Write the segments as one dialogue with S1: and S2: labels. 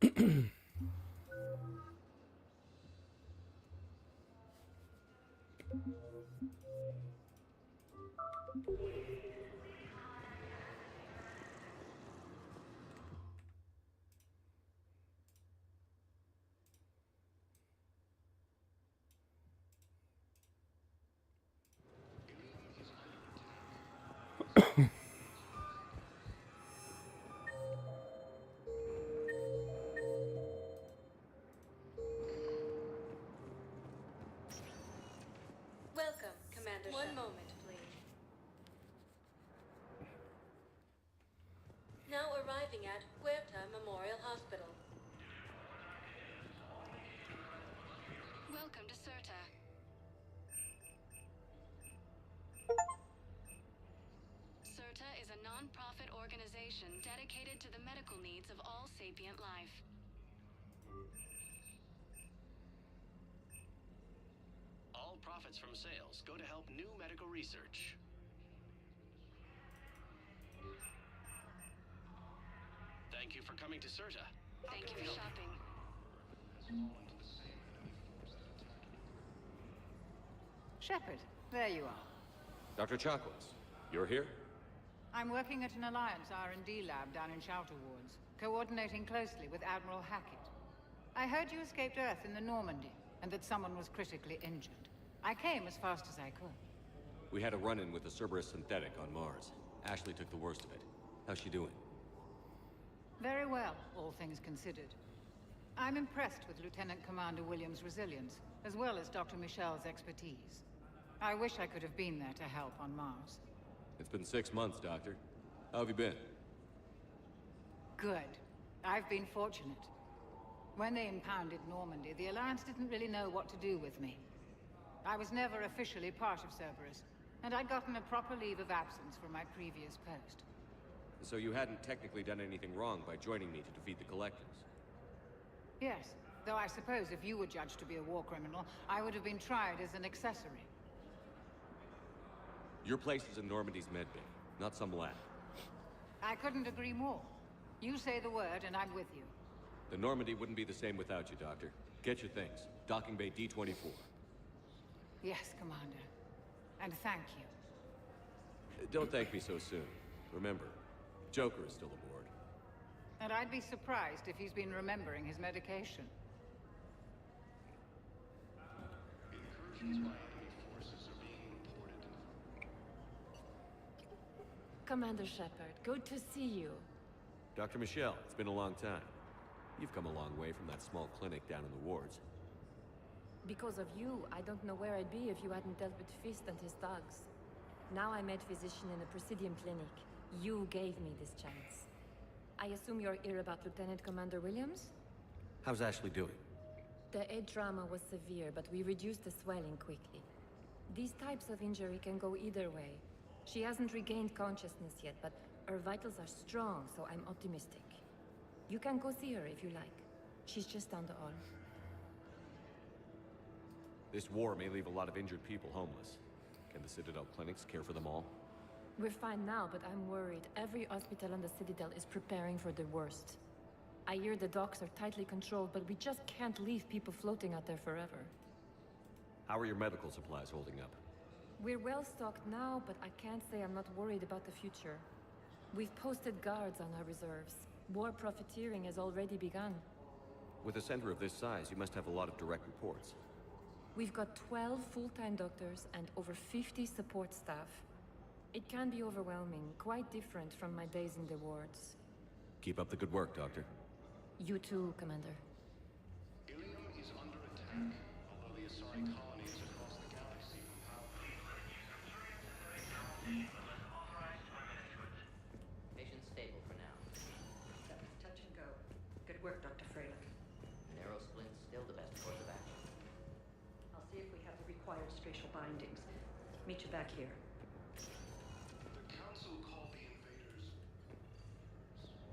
S1: Welcome, Commander. One moment, please. Now arriving at Huerta Memorial Hospital.
S2: Welcome to Certa. Certa is a non-profit organization dedicated to the medical needs of all sapient life.
S3: All profits from sales go to help new medical research. Thank you for coming to Certa.
S2: Thank you for shopping.
S4: Shepard, there you are.
S5: Dr. Chakwas, you're here?
S4: I'm working at an Alliance R&D lab down in Shelter Wards, coordinating closely with Admiral Hackett. I heard you escaped Earth in the Normandy, and that someone was critically injured. I came as fast as I could.
S5: We had a run-in with a Cerberus synthetic on Mars. Ashley took the worst of it. How's she doing?
S4: Very well, all things considered. I'm impressed with Lieutenant Commander Williams' resilience, as well as Dr. Michel's expertise. I wish I could have been there to help on Mars.
S5: It's been 6 months, Doctor. How have you been?
S4: Good. I've been fortunate. When they impounded Normandy, the Alliance didn't really know what to do with me. I was never officially part of Cerberus, and I'd gotten a proper leave of absence from my previous post.
S5: So you hadn't technically done anything wrong by joining me to defeat the Collectors?
S4: Yes, though I suppose if you were judged to be a war criminal, I would have been tried as an accessory.
S5: Your place is in Normandy's medbay, not some lab.
S4: I couldn't agree more. You say the word, and I'm with you.
S5: The Normandy wouldn't be the same without you, Doctor. Get your things. Docking Bay D-24.
S4: Yes, Commander. And thank you.
S5: Don't thank me so soon. Remember, Joker is still aboard.
S4: And I'd be surprised if he's been remembering his medication.
S3: Incursions by enemy forces are being reported.
S6: Commander Shepard, good to see you.
S5: Dr. Michelle, it's been a long time. You've come a long way from that small clinic down in the wards.
S6: Because of you, I don't know where I'd be if you hadn't dealt with Fist and his thugs. Now I'm head physician in a Presidium clinic. You gave me this chance. I assume you're here about Lieutenant Commander Williams?
S5: How's Ashley doing?
S6: The head trauma was severe, but we reduced the swelling quickly. These types of injury can go either way. She hasn't regained consciousness yet, but her vitals are strong, so I'm optimistic. You can go see her if you like. She's just down the hall.
S5: This war may leave a lot of injured people homeless. Can the Citadel clinics care for them all?
S6: We're fine now, but I'm worried. Every hospital on the Citadel is preparing for the worst. I hear the docks are tightly controlled, but we just can't leave people floating out there forever.
S5: How are your medical supplies holding up?
S6: We're well stocked now, but I can't say I'm not worried about the future. We've posted guards on our reserves. War profiteering has already begun.
S5: With a center of this size, you must have a lot of direct reports.
S6: We've got 12 full-time doctors and over 50 support staff. It can be overwhelming, quite different from my days in the wards.
S5: Keep up the good work, Doctor.
S6: You too, Commander.
S3: Ilium is under attack, although the Asari colonies across the galaxy
S7: Patient stable for now.
S8: That was touch and go. Good work, Dr. Freeland.
S7: Narrow splint's still the best course of action.
S8: I'll see if we have the required spatial bindings. Meet you back here.
S3: The Council called the invaders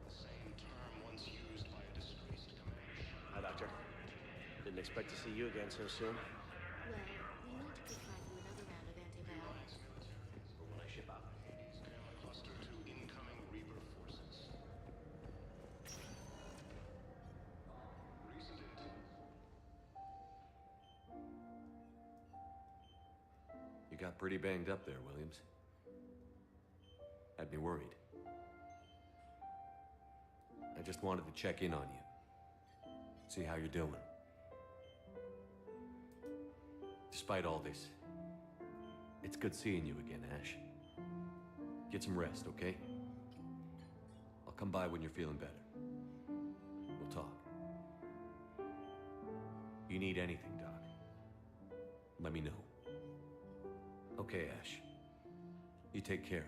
S3: the same term once used by a disgraced commander.
S9: Hi, Doctor. Didn't expect to see you again so soon.
S2: Well, we need to prescribe you another round of antibiotics.
S9: For when I ship out.
S3: Cluster to incoming Reaver forces.
S5: got pretty banged up there, Williams. Had me worried. I just wanted to check in on you. See how you're doing. Despite all this, it's good seeing you again, Ash. Get some rest, okay? I'll come by when you're feeling better. We'll talk. You need anything, Doc, let me know. Okay, Ash. You take care.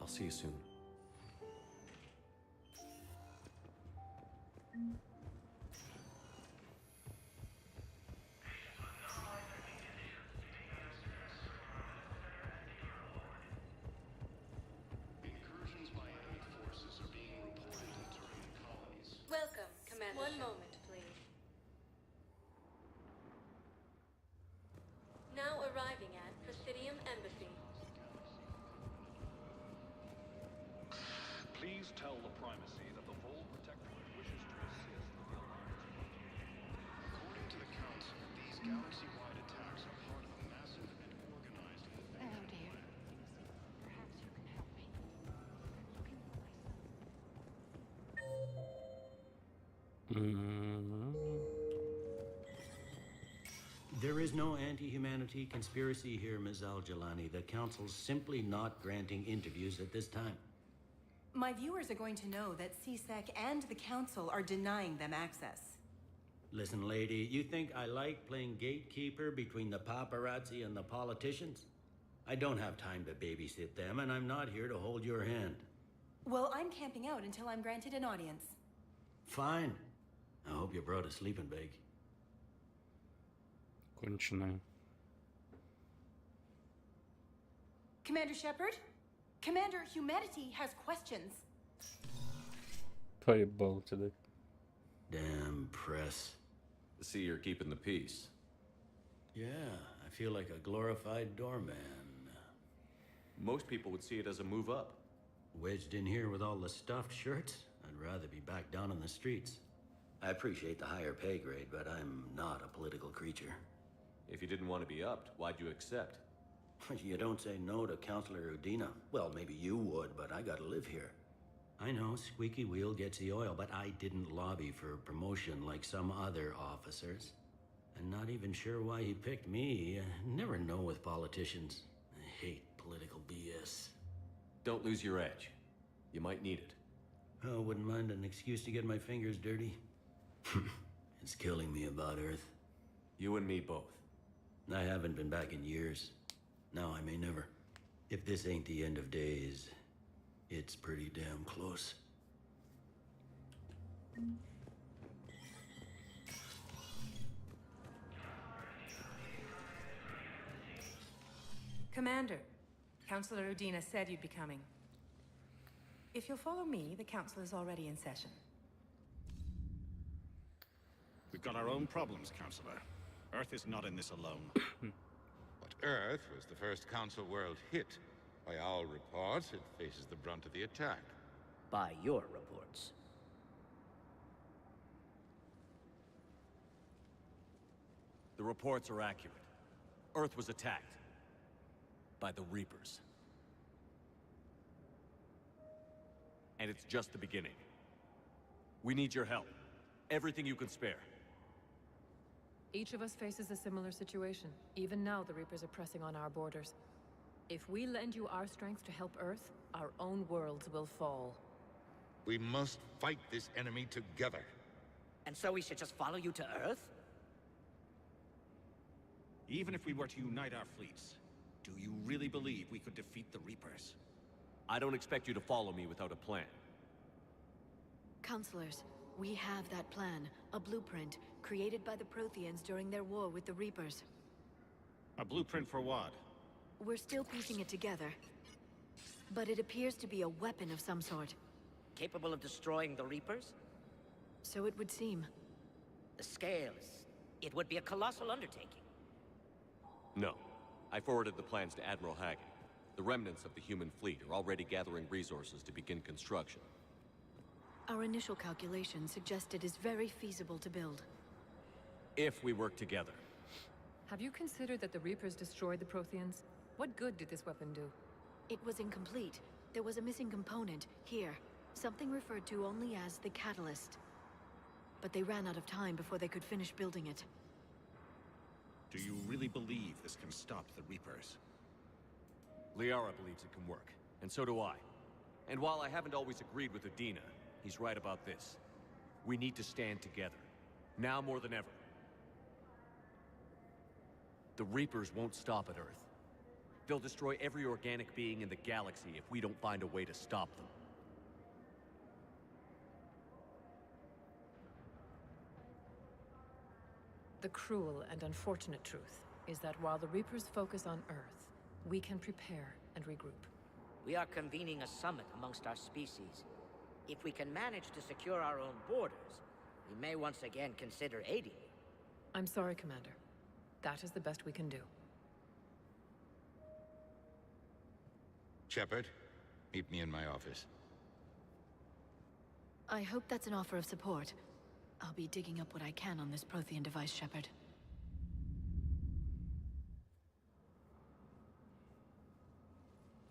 S5: I'll see you soon.
S3: Incursions by enemy forces are being reported entering the colonies.
S1: Welcome, Commander. One moment, please. Now arriving at Presidium Embassy.
S10: Please tell the Primacy that the Vol Protectorate wishes to assist the Alliance.
S3: According to the Council, these galaxy-wide attacks are part of a massive and organized invasion.
S4: Oh dear. Perhaps you can help me. I'm looking for myself.
S11: There is no anti-humanity conspiracy here, Ms. Al-Jalani. The Council's simply not granting interviews at this time.
S12: My viewers are going to know that CSEC and the Council are denying them access.
S11: Listen, lady, you think I like playing gatekeeper between the paparazzi and the politicians? I don't have time to babysit them, and I'm not here to hold your hand.
S12: Well, I'm camping out until I'm granted an audience.
S11: Fine. I hope you brought a sleeping bag.
S13: Конченая.
S12: Commander Shepard? Commander Humanity has questions.
S13: Поебал тебя.
S11: Damn press.
S5: See, you're keeping the peace.
S11: Yeah, I feel like a glorified doorman.
S5: Most people would see it as a move up.
S11: Wedged in here with all the stuffed shirts? I'd rather be back down in the streets. I appreciate the higher pay grade, but I'm not a political creature.
S5: If you didn't want to be upped, why'd you accept?
S11: You don't say no to Counselor Udina. Well, maybe you would, but I gotta live here. I know, squeaky wheel gets the oil, but I didn't lobby for promotion like some other officers. And not even sure why he picked me. Never know with politicians. I hate political BS.
S5: Don't lose your edge. You might need it.
S11: Oh, wouldn't mind an excuse to get my fingers dirty. It's killing me about Earth.
S5: You and me both.
S11: I haven't been back in years. Now I may never. If this ain't the end of days, it's pretty damn close.
S12: Commander, Counselor Udina said you'd be coming. If you'll follow me, the Council is already in session.
S10: We've got our own problems, Counselor. Earth is not in this alone.
S14: But Earth was the first Council world hit. By all reports, it faces the brunt of the attack.
S15: By your reports.
S5: The reports are accurate. Earth was attacked. By the Reapers. And it's just the beginning. We need your help. Everything you can spare.
S6: Each of us faces a similar situation. Even now, the Reapers are pressing on our borders. If we lend you our strength to help Earth, our own worlds will fall.
S14: We must fight this enemy together.
S15: And so we should just follow you to Earth?
S10: Even if we were to unite our fleets, do you really believe we could defeat the Reapers?
S5: I don't expect you to follow me without a plan.
S16: Counselors, we have that plan. A blueprint, created by the Protheans during their war with the Reapers.
S10: A blueprint for what?
S16: We're still piecing it together. But it appears to be a weapon of some sort.
S15: Capable of destroying the Reapers?
S16: So it would seem.
S15: The scales. It would be a colossal undertaking.
S5: No. I forwarded the plans to Admiral Hagen. The remnants of the human fleet are already gathering resources to begin construction.
S16: Our initial calculations suggest it is very feasible to build.
S5: If we work together.
S6: Have you considered that the Reapers destroyed the Protheans? What good did this weapon do?
S16: It was incomplete. There was a missing component, here. Something referred to only as the catalyst. But they ran out of time before they could finish building it.
S10: Do you really believe this can stop the Reapers?
S5: Liara believes it can work, and so do I. And while I haven't always agreed with Udina, he's right about this. We need to stand together. Now more than ever. The Reapers won't stop at Earth. They'll destroy every organic being in the galaxy if we don't find a way to stop them.
S6: The cruel and unfortunate truth is that while the Reapers focus on Earth, we can prepare and regroup.
S15: We are convening a summit amongst our species. If we can manage to secure our own borders, we may once again consider aiding you.
S6: I'm sorry, Commander. That is the best we can do.
S14: Shepard, meet me in my office.
S16: I hope that's an offer of support. I'll be digging up what I can on this Prothean device, Shepard.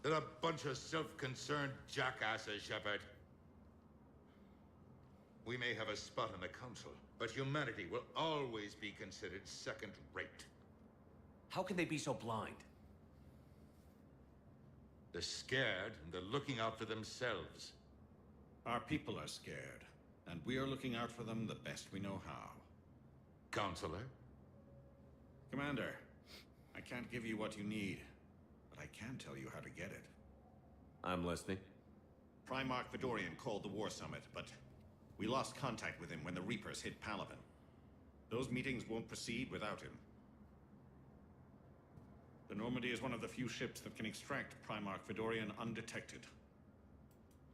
S14: They're a bunch of self-concerned jackasses, Shepard. We may have a spot on the council, but humanity will always be considered second-rate.
S5: How can they be so blind?
S14: They're scared, and they're looking out for themselves.
S10: Our people are scared, and we are looking out for them the best we know how.
S14: Counselor?
S10: Commander, I can't give you what you need, but I can tell you how to get it.
S5: I'm listening.
S10: Primarch Fedorian called the War Summit, but we lost contact with him when the Reapers hit Palaven. Those meetings won't proceed without him. The Normandy is one of the few ships that can extract Primarch Fedorian undetected.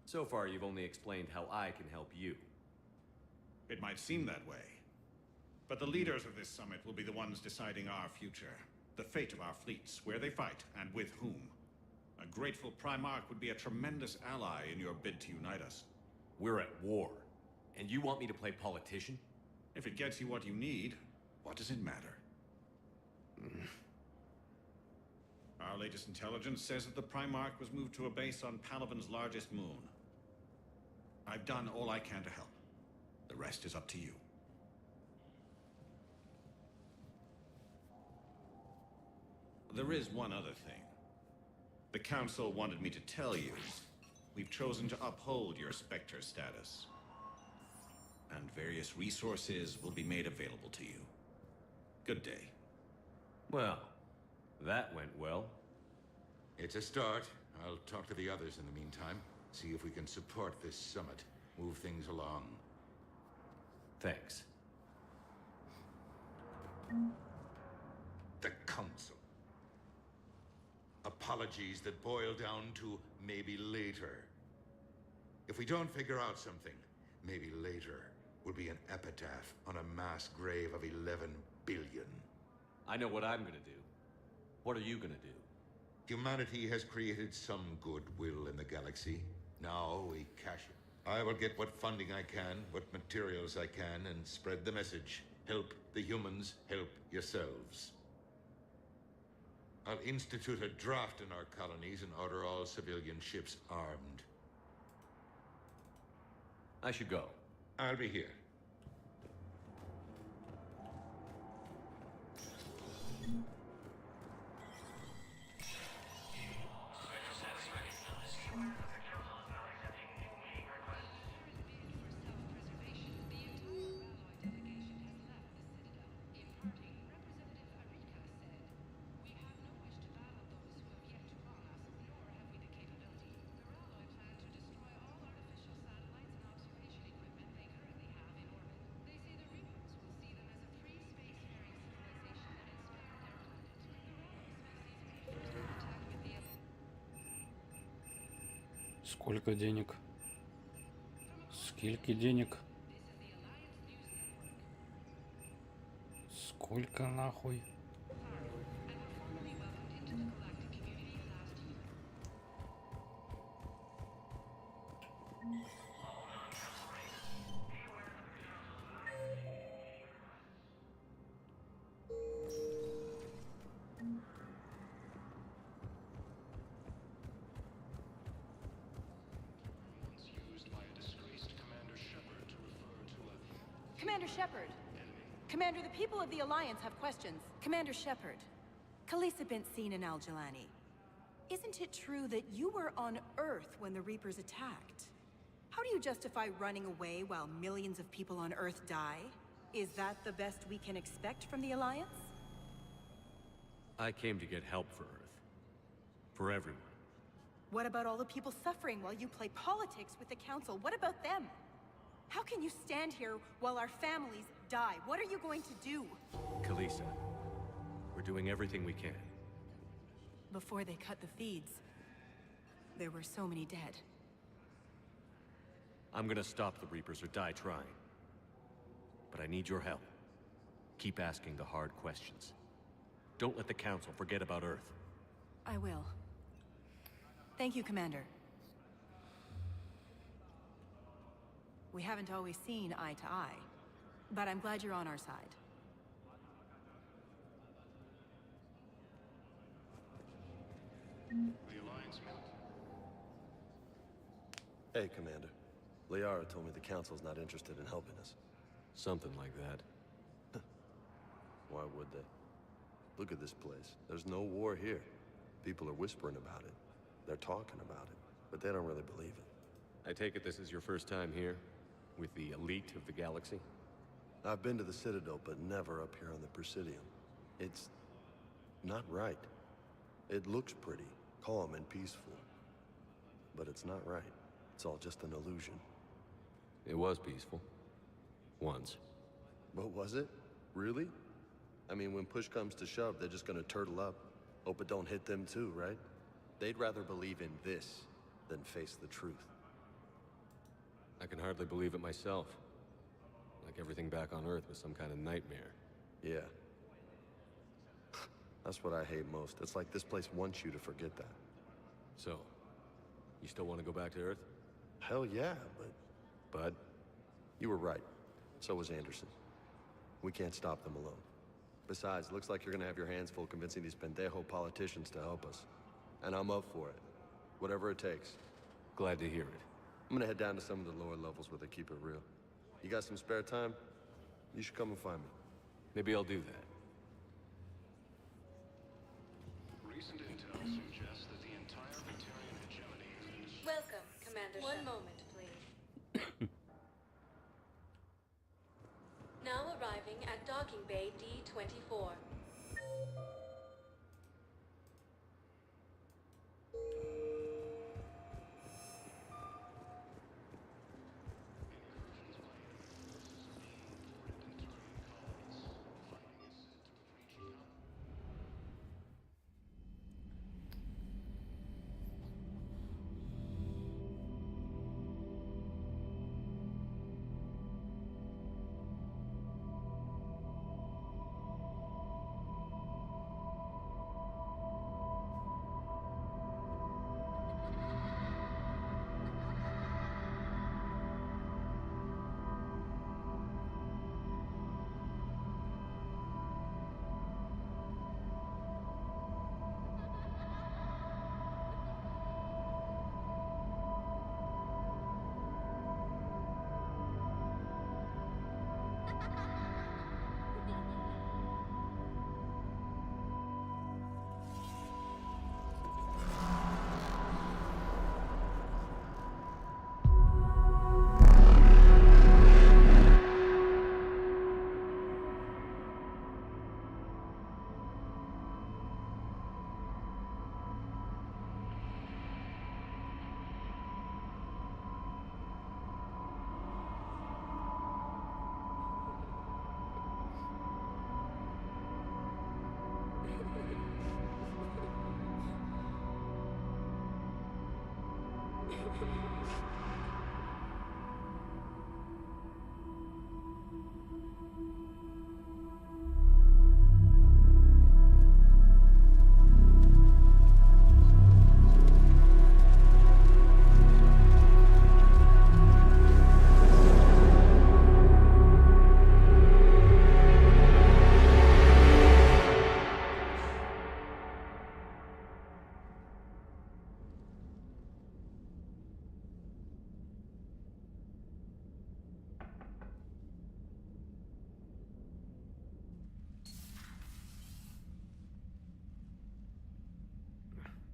S5: So far, you've only explained how I can help you.
S10: It might seem that way. But the leaders of this summit will be the ones deciding our future. The fate of our fleets, where they fight, and with whom. A grateful Primarch would be a tremendous ally in your bid to unite us.
S5: We're at war. And you want me to play politician?
S10: If it gets you what you need, what does it matter? Our latest intelligence says that the Primarch was moved to a base on Palaven's largest moon. I've done all I can to help. The rest is up to you. There is one other thing. The Council wanted me to tell you. We've chosen to uphold your Spectre status. And various resources will be made available to you. Good day.
S5: Well, that went well.
S14: It's a start. I'll talk to the others in the meantime. See if we can support this summit. Move things along.
S5: Thanks.
S14: The Council. Apologies that boil down to maybe later. If we don't figure out something, maybe later will be an epitaph on a mass grave of 11 billion.
S5: I know what I'm gonna do. What are you gonna do?
S14: Humanity has created some goodwill in the galaxy. Now we cash it. I will get what funding I can, what materials I can, and spread the message. Help the humans, help yourselves. I'll institute a draft in our colonies and order all civilian ships armed.
S5: I should go.
S14: I'll be here.
S13: Сколько денег? Сколько денег? Сколько нахуй?
S12: Commander Shepard. Commander, the people of the Alliance have questions. Commander Shepard. Khalisah bint Sina al-Jalani. Isn't it true that you were on Earth when the Reapers attacked? How do you justify running away while millions of people on Earth die? Is that the best we can expect from the Alliance?
S5: I came to get help for Earth. For everyone.
S12: What about all the people suffering while you play politics with the Council? What about them? How can you stand here while our families die? What are you going to do?
S5: Khalisah, we're doing everything we can.
S12: Before they cut the feeds, there were so many dead.
S5: I'm gonna stop the Reapers or die trying. But I need your help. Keep asking the hard questions. Don't let the Council forget about Earth.
S12: I will. Thank you, Commander. We haven't always seen eye to eye, but I'm glad you're on our side.
S3: The Alliance
S17: Hey, Commander. Liara told me the Council's not interested in helping us.
S5: Something like that.
S17: Why would they? Look at this place. There's no war here. People are whispering about it. They're talking about it, but they don't really believe it.
S5: I take it this is your first time here? With the elite of the galaxy?
S17: I've been to the Citadel, but never up here on the Presidium. It's not right. It looks pretty, calm and peaceful. But it's not right. It's all just an illusion.
S5: It was peaceful. Once.
S17: But was it? Really? I mean, when push comes to shove, they're just gonna turtle up. Hope it don't hit them too, right? They'd rather believe in this than face the truth.
S5: I can hardly believe it myself. Like everything back on Earth was some kind of nightmare.
S17: Yeah. That's what I hate most. It's like this place wants you to forget that.
S5: So, you still want to go back to Earth?
S17: Hell yeah, but...
S5: Bud?
S17: You were right. So was Anderson. We can't stop them alone. Besides, looks like you're gonna have your hands full convincing these pendejo politicians to help us. And I'm up for it. Whatever it takes.
S5: Glad to hear it.
S17: I'm gonna head down to some of the lower levels where they keep it real. You got some spare time? You should come and find me.
S5: Maybe I'll do that.
S3: Recent intel suggests that the entire Victorian hegemony has been destroyed.
S1: Welcome, Commander. One moment, please. Now arriving at docking bay D-24.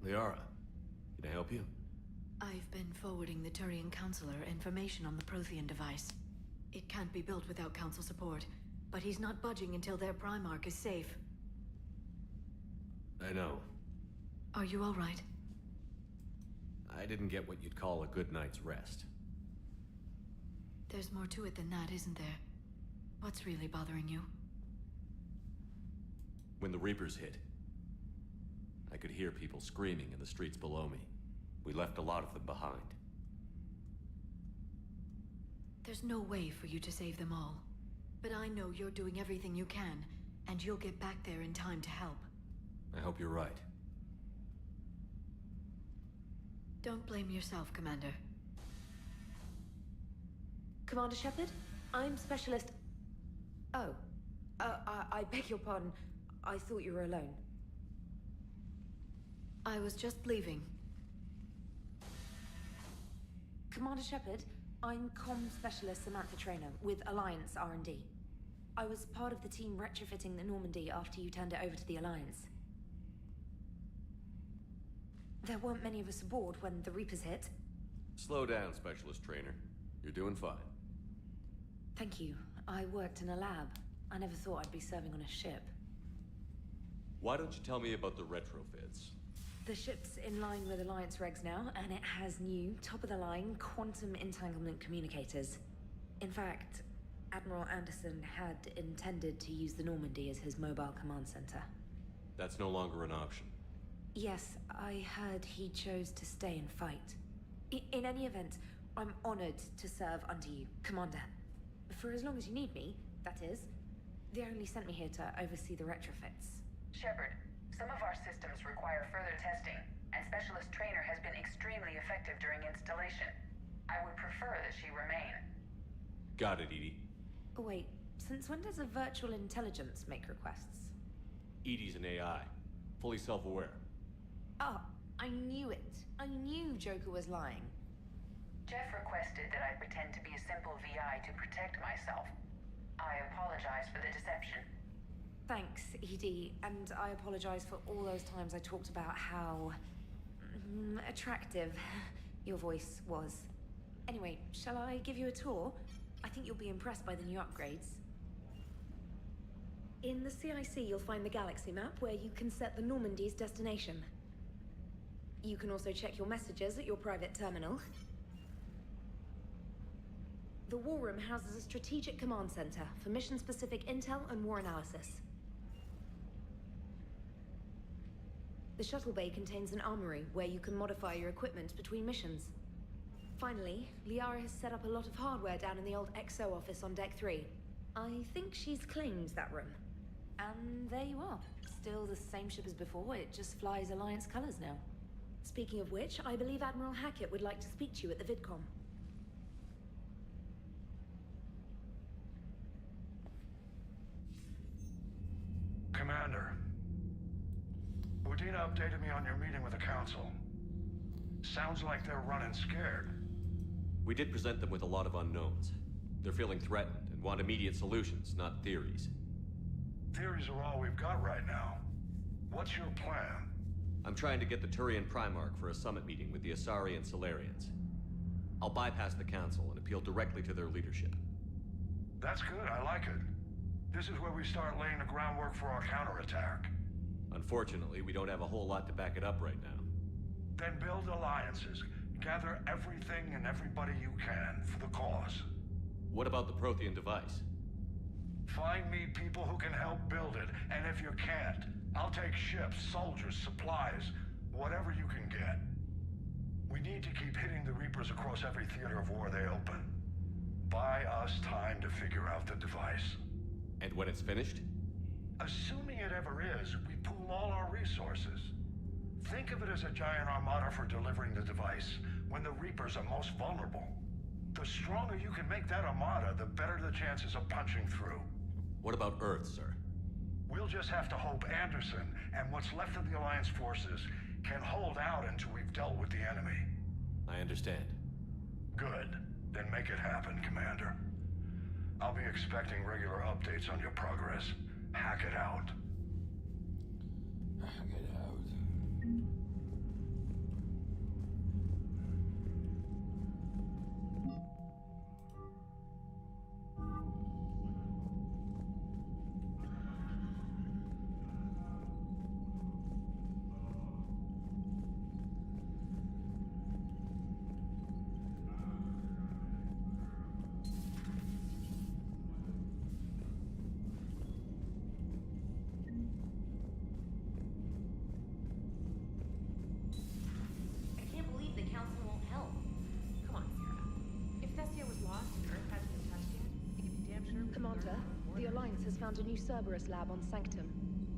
S5: Liara, can I help you?
S16: I've been forwarding the Turian Counselor information on the Prothean device. It can't be built without Council support, but he's not budging until their Primarch is safe.
S5: I know.
S16: Are you all right?
S5: I didn't get what you'd call a good night's rest.
S16: There's more to it than that, isn't there? What's really bothering you?
S5: When the Reapers hit, I could hear people screaming in the streets below me. We left a lot of them behind.
S16: There's no way for you to save them all. But I know you're doing everything you can, and you'll get back there in time to help.
S5: I hope you're right.
S16: Don't blame yourself, Commander.
S6: Commander Shepard, I'm Specialist... Oh. I beg your pardon. I thought you were alone.
S16: I was just leaving.
S6: Commander Shepard, I'm Comm Specialist Samantha Traynor with Alliance R&D. I was part of the team retrofitting the Normandy after you turned it over to the Alliance. There weren't many of us aboard when the Reapers hit.
S5: Slow down, Specialist Trainer. You're doing fine.
S6: Thank you. I worked in a lab. I never thought I'd be serving on a ship.
S5: Why don't you tell me about the retrofits?
S6: The ship's in line with Alliance regs now, and it has new, top-of-the-line, quantum entanglement communicators. In fact, Admiral Anderson had intended to use the Normandy as his mobile command center.
S5: That's no longer an option.
S6: Yes, I heard he chose to stay and fight. In any event, I'm honored to serve under you, Commander. For as long as you need me, that is. They only sent me here to oversee the retrofits.
S18: Shepard, some of our systems require further testing, and Specialist Trainer has been extremely effective during installation. I would prefer that she remain.
S5: Got it, Edie.
S6: Oh, wait, since when does a virtual intelligence make requests?
S5: Edie's an AI, fully self-aware.
S6: Oh, I knew it. I knew Joker was lying.
S18: Jeff requested that I pretend to be a simple VI to protect myself. I apologize for the deception.
S6: Thanks, Edie, and I apologize for all those times I talked about how... attractive your voice was. Anyway, shall I give you a tour? I think you'll be impressed by the new upgrades. In the CIC, you'll find the galaxy map where you can set the Normandy's destination. You can also check your messages at your private terminal. The War Room houses a strategic command center for mission-specific intel and war analysis. The shuttle bay contains an armory where you can modify your equipment between missions. Finally, Liara has set up a lot of hardware down in the old XO office on Deck 3. I think she's claimed that room. And there you are. Still the same ship as before, it just flies Alliance colors now. Speaking of which, I believe Admiral Hackett would like to speak to you at the VidCom.
S19: Commander, Udina updated me on your meeting with the Council. Sounds like they're running scared.
S5: We did present them with a lot of unknowns. They're feeling threatened and want immediate solutions, not theories.
S19: Theories are all we've got right now. What's your plan?
S5: I'm trying to get the Turian Primarch for a summit meeting with the Asari and Solarians. I'll bypass the Council and appeal directly to their leadership.
S19: That's good, I like it. This is where we start laying the groundwork for our counterattack.
S5: Unfortunately, we don't have a whole lot to back it up right now.
S19: Then build alliances. Gather everything and everybody you can for the cause.
S5: What about the Prothean device?
S19: Find me people who can help build it, and if you can't, I'll take ships, soldiers, supplies, whatever you can get. We need to keep hitting the Reapers across every theater of war they open. Buy us time to figure out the device.
S5: And when it's finished?
S19: Assuming it ever is, we pool all our resources. Think of it as a giant armada for delivering the device when the Reapers are most vulnerable. The stronger you can make that armada, the better the chances of punching through.
S5: What about Earth, sir?
S19: We'll just have to hope Anderson and what's left of the Alliance forces can hold out until we've dealt with the enemy.
S5: I understand.
S19: Good. Then make it happen, Commander. I'll be expecting regular updates on your progress. Hack it out.
S13: Hack it out.
S6: has found a new Cerberus lab on Sanctum.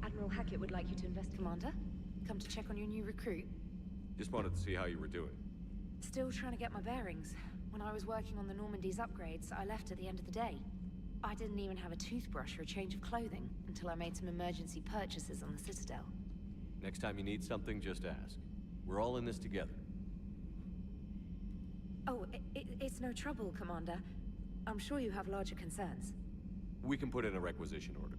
S6: Admiral Hackett would like you to invest. Commander, come to check on your new recruit.
S5: Just wanted to see how you were doing.
S6: Still trying to get my bearings. When I was working on the Normandy's upgrades, I left at the end of the day. I didn't even have a toothbrush or a change of clothing until I made some emergency purchases on the Citadel.
S5: Next time you need something, just ask. We're all in this together.
S6: Oh, it's no trouble, Commander. I'm sure you have larger concerns.
S5: We can put in a requisition order.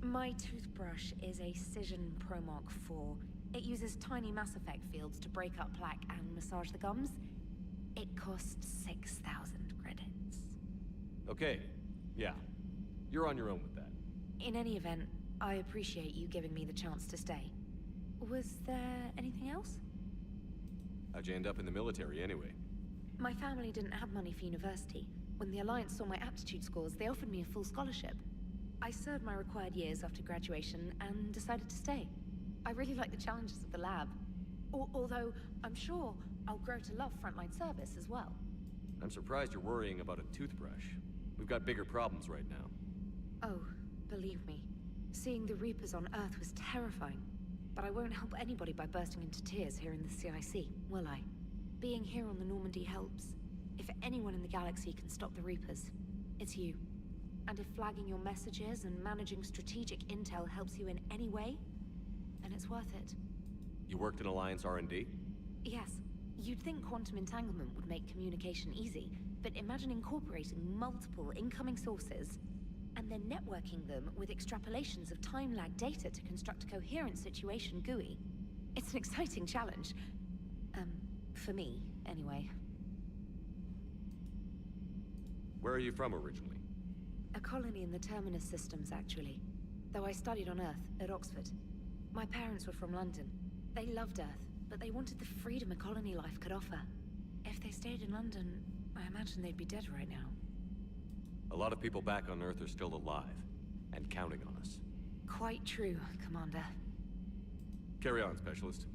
S6: My toothbrush is a Cision Pro Mark IV. It uses tiny Mass Effect fields to break up plaque and massage the gums. It costs 6,000 credits.
S5: Okay, yeah. You're on your own with that.
S6: In any event, I appreciate you giving me the chance to stay. Was there anything else?
S5: How'd you end up in the military anyway?
S6: My family didn't have money for university. When the Alliance saw my aptitude scores, they offered me a full scholarship. I served my required years after graduation and decided to stay. I really like the challenges of the lab. Although, I'm sure I'll grow to love frontline service as well.
S5: I'm surprised you're worrying about a toothbrush. We've got bigger problems right now.
S6: Oh, believe me. Seeing the Reapers on Earth was terrifying. But I won't help anybody by bursting into tears here in the CIC, will I? Being here on the Normandy helps. If anyone in the galaxy can stop the Reapers, it's you. And if flagging your messages and managing strategic intel helps you in any way, then it's worth it.
S5: You worked in Alliance R&D?
S6: Yes. You'd think quantum entanglement would make communication easy, but imagine incorporating multiple incoming sources and then networking them with extrapolations of time-lag data to construct a coherent situation GUI. It's an exciting challenge. For me, anyway.
S5: Where are you from originally?
S6: A colony in the Terminus systems, actually. Though I studied on Earth, at Oxford. My parents were from London. They loved Earth, but they wanted the freedom a colony life could offer. If they stayed in London, I imagine they'd be dead right now.
S5: A lot of people back on Earth are still alive, and counting on us.
S6: Quite true, Commander.
S5: Carry on, Specialist.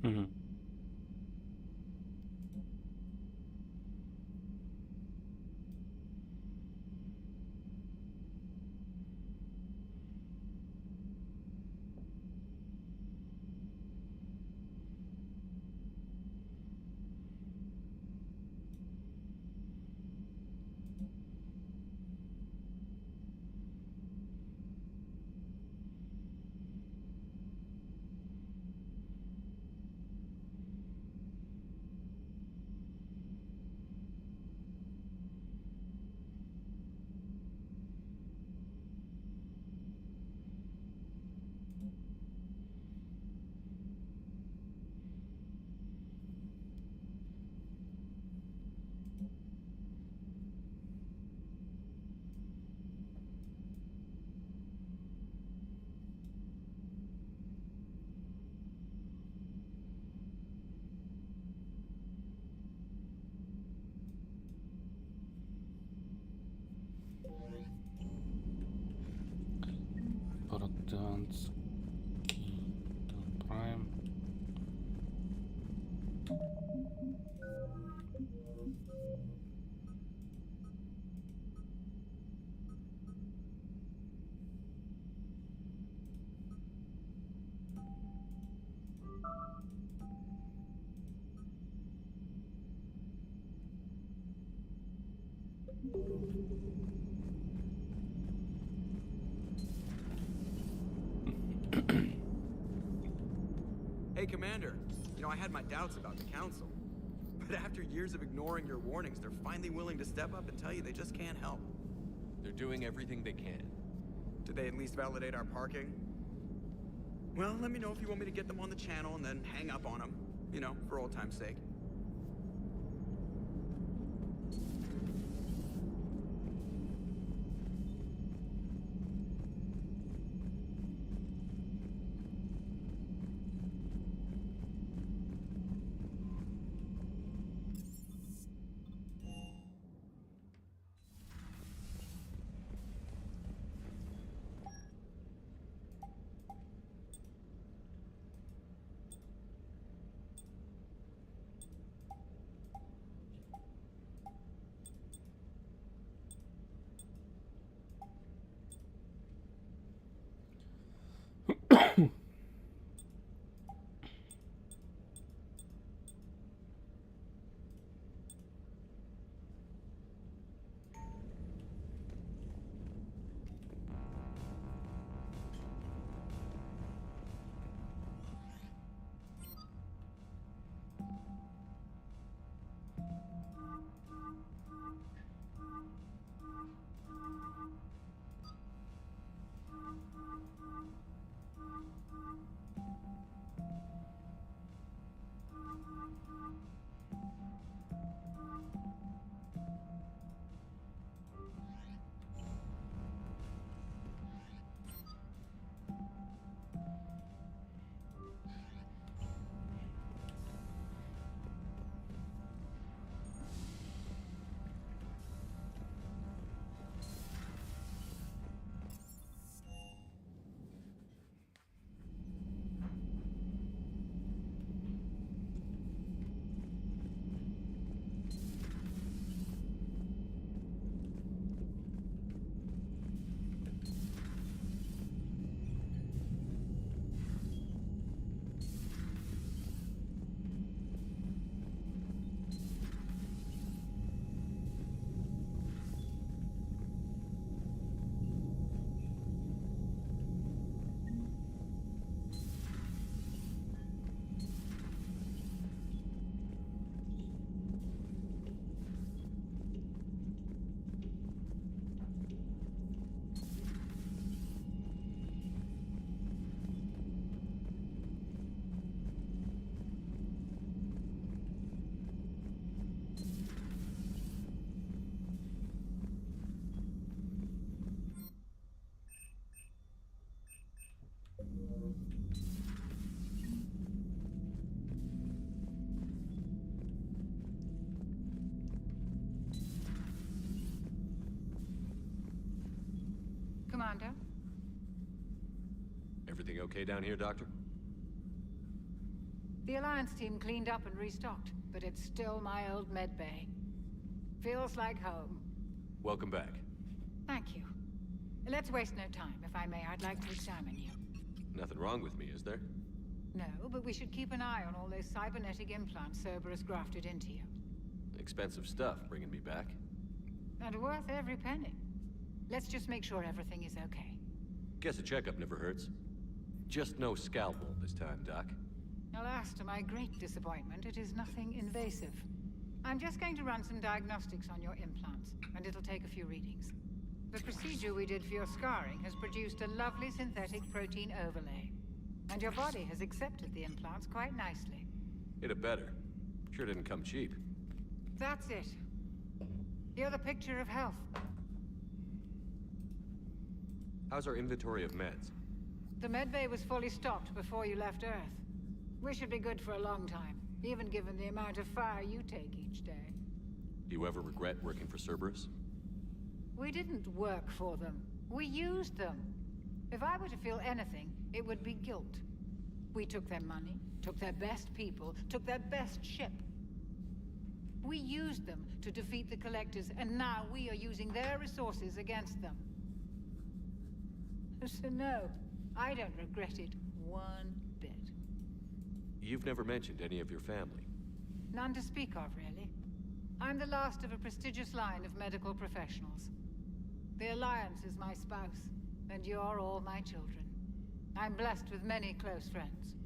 S13: Mm-hmm. Prime.
S20: Hey, Commander. You know, I had my doubts about the Council. But after years of ignoring your warnings, they're finally willing to step up and tell you they just can't help.
S5: They're doing everything they can.
S20: Did they at least validate our parking? Well, let me know if you want me to get them on the channel and then hang up on them. You know, for old time's sake.
S4: Commander?
S5: Everything okay down here, Doctor?
S4: The Alliance team cleaned up and restocked, but it's still my old med bay. Feels like home.
S5: Welcome back.
S4: Thank you. Let's waste no time. If I may, I'd like to examine you.
S5: Nothing wrong with me, is there?
S4: No, but we should keep an eye on all those cybernetic implants Cerberus grafted into you.
S5: Expensive stuff bringing me back.
S4: And worth every penny. Let's just make sure everything is okay.
S5: Guess a checkup never hurts. Just no scalpel this time, Doc.
S4: Alas, to my great disappointment, it is nothing invasive. I'm just going to run some diagnostics on your implants, and it'll take a few readings. The procedure we did for your scarring has produced a lovely synthetic protein overlay. And your body has accepted the implants quite nicely.
S5: It had better. Sure didn't come cheap.
S4: That's it. You're the picture of health.
S5: How's our inventory of meds?
S4: The medbay was fully stocked before you left Earth. We should be good for a long time, even given the amount of fire you take each day.
S5: Do you ever regret working for Cerberus?
S4: We didn't work for them. We used them. If I were to feel anything, it would be guilt. We took their money, took their best people, took their best ship. We used them to defeat the Collectors, and now we are using their resources against them. So no, I don't regret it one bit.
S5: You've never mentioned any of your family.
S4: None to speak of, really. I'm the last of a prestigious line of medical professionals. The Alliance is my spouse, and you're all my children. I'm blessed with many close friends.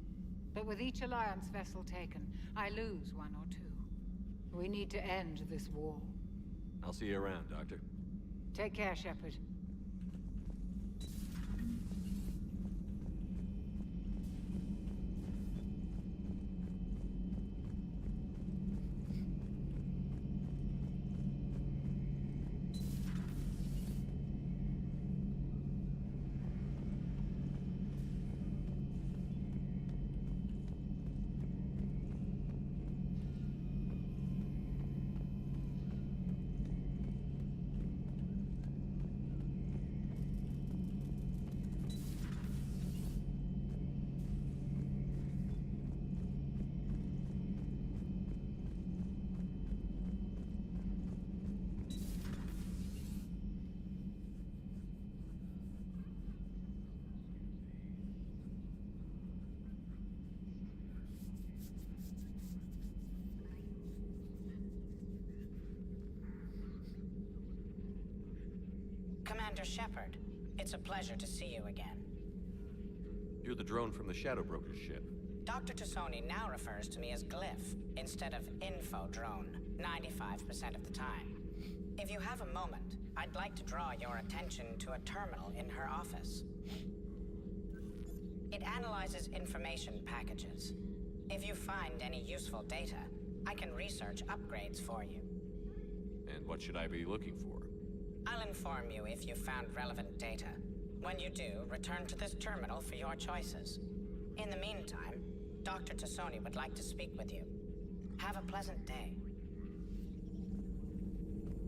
S4: But with each Alliance vessel taken, I lose one or two. We need to end this war.
S5: I'll see you around, Doctor.
S4: Take care, Shepard.
S15: Commander Shepard, it's a pleasure to see you again.
S5: You're the drone from the Shadow Broker's ship.
S15: Dr. Tassoni now refers to me as Glyph instead of Info Drone, 95% of the time. If you have a moment, I'd like to draw your attention to a terminal in her office. It analyzes information packages. If you find any useful data, I can research upgrades for you.
S5: And what should I be looking for?
S15: I'll inform you if you found relevant data. When you do, return to this terminal for your choices. In the meantime, Dr. Tassoni would like to speak with you. Have a pleasant day.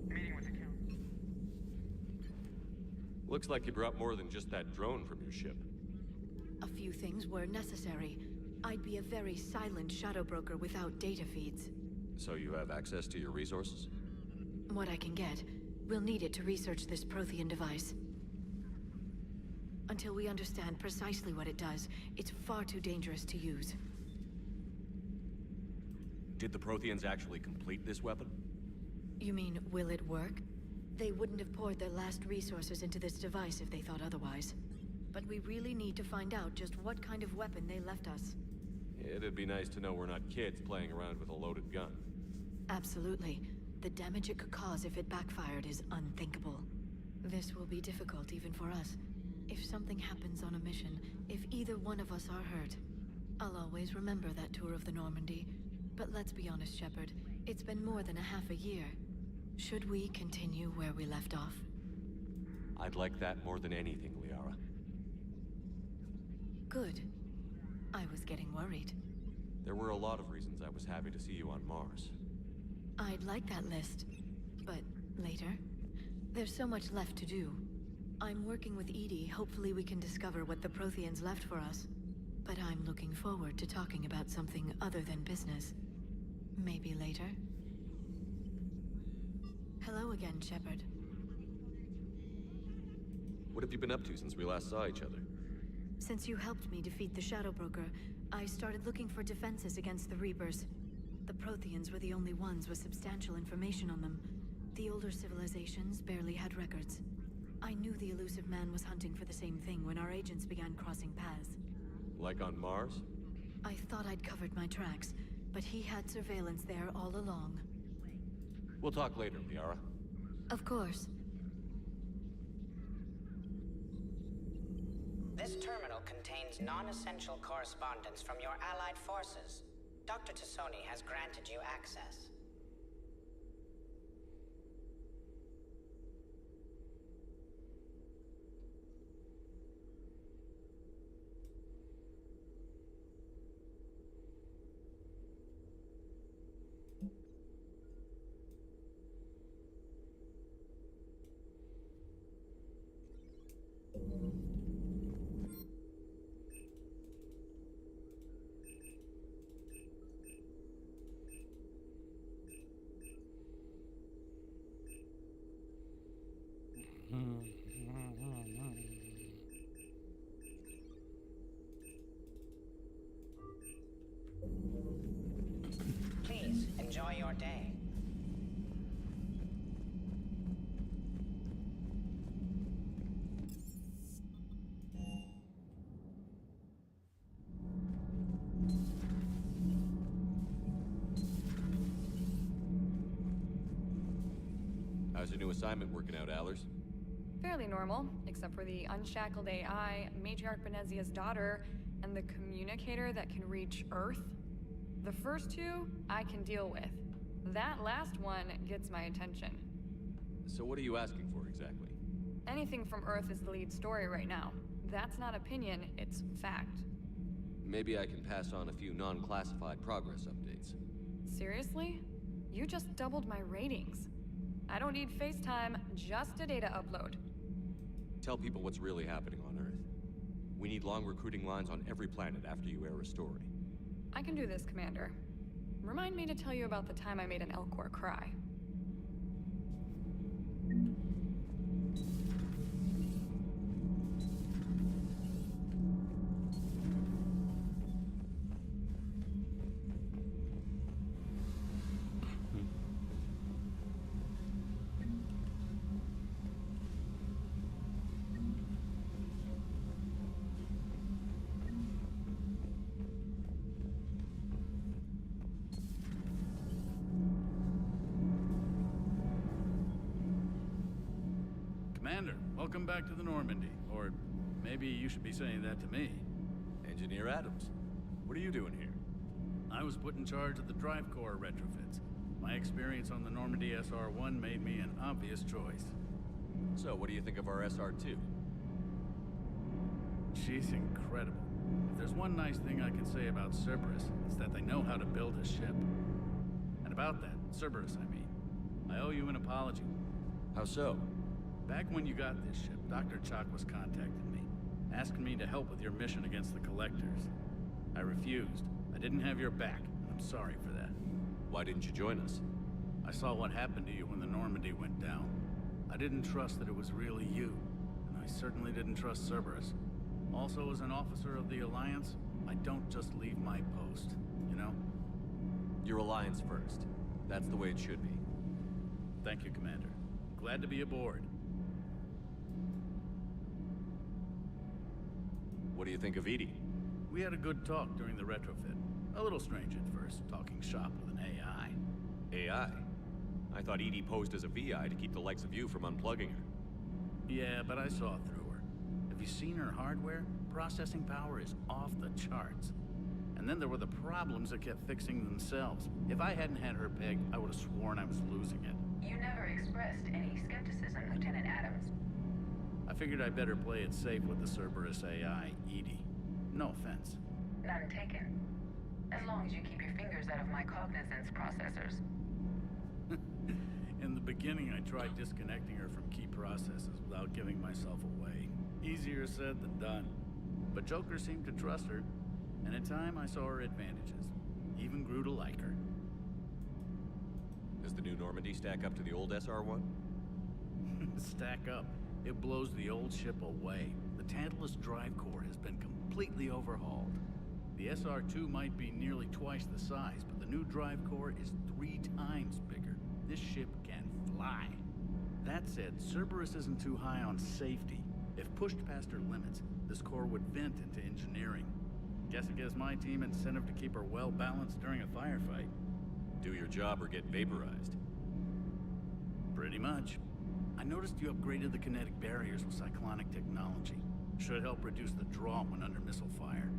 S20: Meeting with the council.
S5: Looks like you brought more than just that drone from your ship.
S16: A few things were necessary. I'd be a very silent shadow broker without data feeds.
S5: So you have access to your resources?
S16: What I can get. We'll need it to research this Prothean device. Until we understand precisely what it does, it's far too dangerous to use.
S5: Did the Protheans actually complete this weapon?
S16: You mean, will it work? They wouldn't have poured their last resources into this device if they thought otherwise. But we really need to find out just what kind of weapon they left us.
S5: It'd be nice to know we're not kids playing around with a loaded gun.
S16: Absolutely. The damage it could cause if it backfired is unthinkable. This will be difficult even for us. If something happens on a mission, if either one of us are hurt, I'll always remember that tour of the Normandy. But let's be honest, Shepard. It's been more than a half a year. Should we continue where we left off?
S5: I'd like that more than anything, Liara.
S16: Good. I was getting worried.
S5: There were a lot of reasons I was happy to see you on Mars.
S16: I'd like that list, but later. There's so much left to do. I'm working with Edie. Hopefully we can discover what the Protheans left for us. But I'm looking forward to talking about something other than business. Maybe later. Hello again, Shepard.
S5: What have you been up to since we last saw each other?
S16: Since you helped me defeat the Shadow Broker, I started looking for defenses against the Reapers. The Protheans were the only ones with substantial information on them. The older civilizations barely had records. I knew the elusive man was hunting for the same thing when our agents began crossing paths.
S5: Like on Mars?
S16: I thought I'd covered my tracks, but he had surveillance there all along.
S5: We'll talk later, Liara.
S16: Of course.
S15: This terminal contains non-essential correspondence from your allied forces. Dr. Tassoni has granted you access. Please, enjoy your day.
S5: How's your new assignment working out, AORUS?
S21: Fairly normal, except for the unshackled AI, Matriarch Benezia's daughter, and the communicator that can reach Earth. The first two, I can deal with. That last one gets my attention.
S5: So what are you asking for, exactly?
S21: Anything from Earth is the lead story right now. That's not opinion, it's fact.
S5: Maybe I can pass on a few non-classified progress updates.
S21: Seriously? You just doubled my ratings. I don't need FaceTime, just a data upload.
S5: Tell people what's really happening on Earth. We need long recruiting lines on every planet after you air a story.
S21: I can do this, Commander. Remind me to tell you about the time I made an Elcor cry.
S22: Commander, welcome back to the Normandy. Or maybe you should be saying that to me.
S5: Engineer Adams, what are you doing here?
S22: I was put in charge of the drive core retrofits. My experience on the Normandy SR-1 made me an obvious choice.
S5: So, what do you think of our SR-2?
S22: She's incredible. If there's one nice thing I can say about Cerberus, it's that they know how to build a ship. And about that, Cerberus, I mean, I owe you an apology.
S5: How so?
S22: Back when you got this ship, Dr. Chakwas contacted me, asking me to help with your mission against the Collectors. I refused. I didn't have your back, and I'm sorry for that.
S5: Why didn't you join us?
S22: I saw what happened to you when the Normandy went down. I didn't trust that it was really you, and I certainly didn't trust Cerberus. Also, as an officer of the Alliance, I don't just leave my post, you know?
S5: Your Alliance first. That's the way it should be.
S22: Thank you, Commander. Glad to be aboard.
S5: What do you think of Edie?
S22: We had a good talk during the retrofit. A little strange at first, talking shop with an AI.
S5: AI? I thought Edie posed as a VI to keep the likes of you from unplugging her.
S22: Yeah, but I saw through her. Have you seen her hardware? Processing power is off the charts. And then there were the problems that kept fixing themselves. If I hadn't had her pegged, I would have sworn I was losing it.
S18: You never expressed any skepticism, Lieutenant Adams.
S22: I figured I'd better play it safe with the Cerberus AI, Edie. No offense.
S18: None taken. As long as you keep your fingers out of my cognizance processors.
S22: In the beginning, I tried disconnecting her from key processes without giving myself away. Easier said than done. But Joker seemed to trust her, and in time I saw her advantages. Even grew to like her.
S5: Does the new Normandy stack up to the old SR-1?
S22: Stack up. It blows the old ship away. The Tantalus drive core has been completely overhauled. The SR-2 might be nearly twice the size, but the new drive core is 3 times bigger. This ship can fly. That said, Cerberus isn't too high on safety. If pushed past her limits, this core would vent into engineering. Guess it gives my team incentive to keep her well balanced during a firefight.
S5: Do your job or get vaporized.
S22: Pretty much. I noticed you upgraded the kinetic barriers with cyclonic technology. Should help reduce the draw when under missile fire.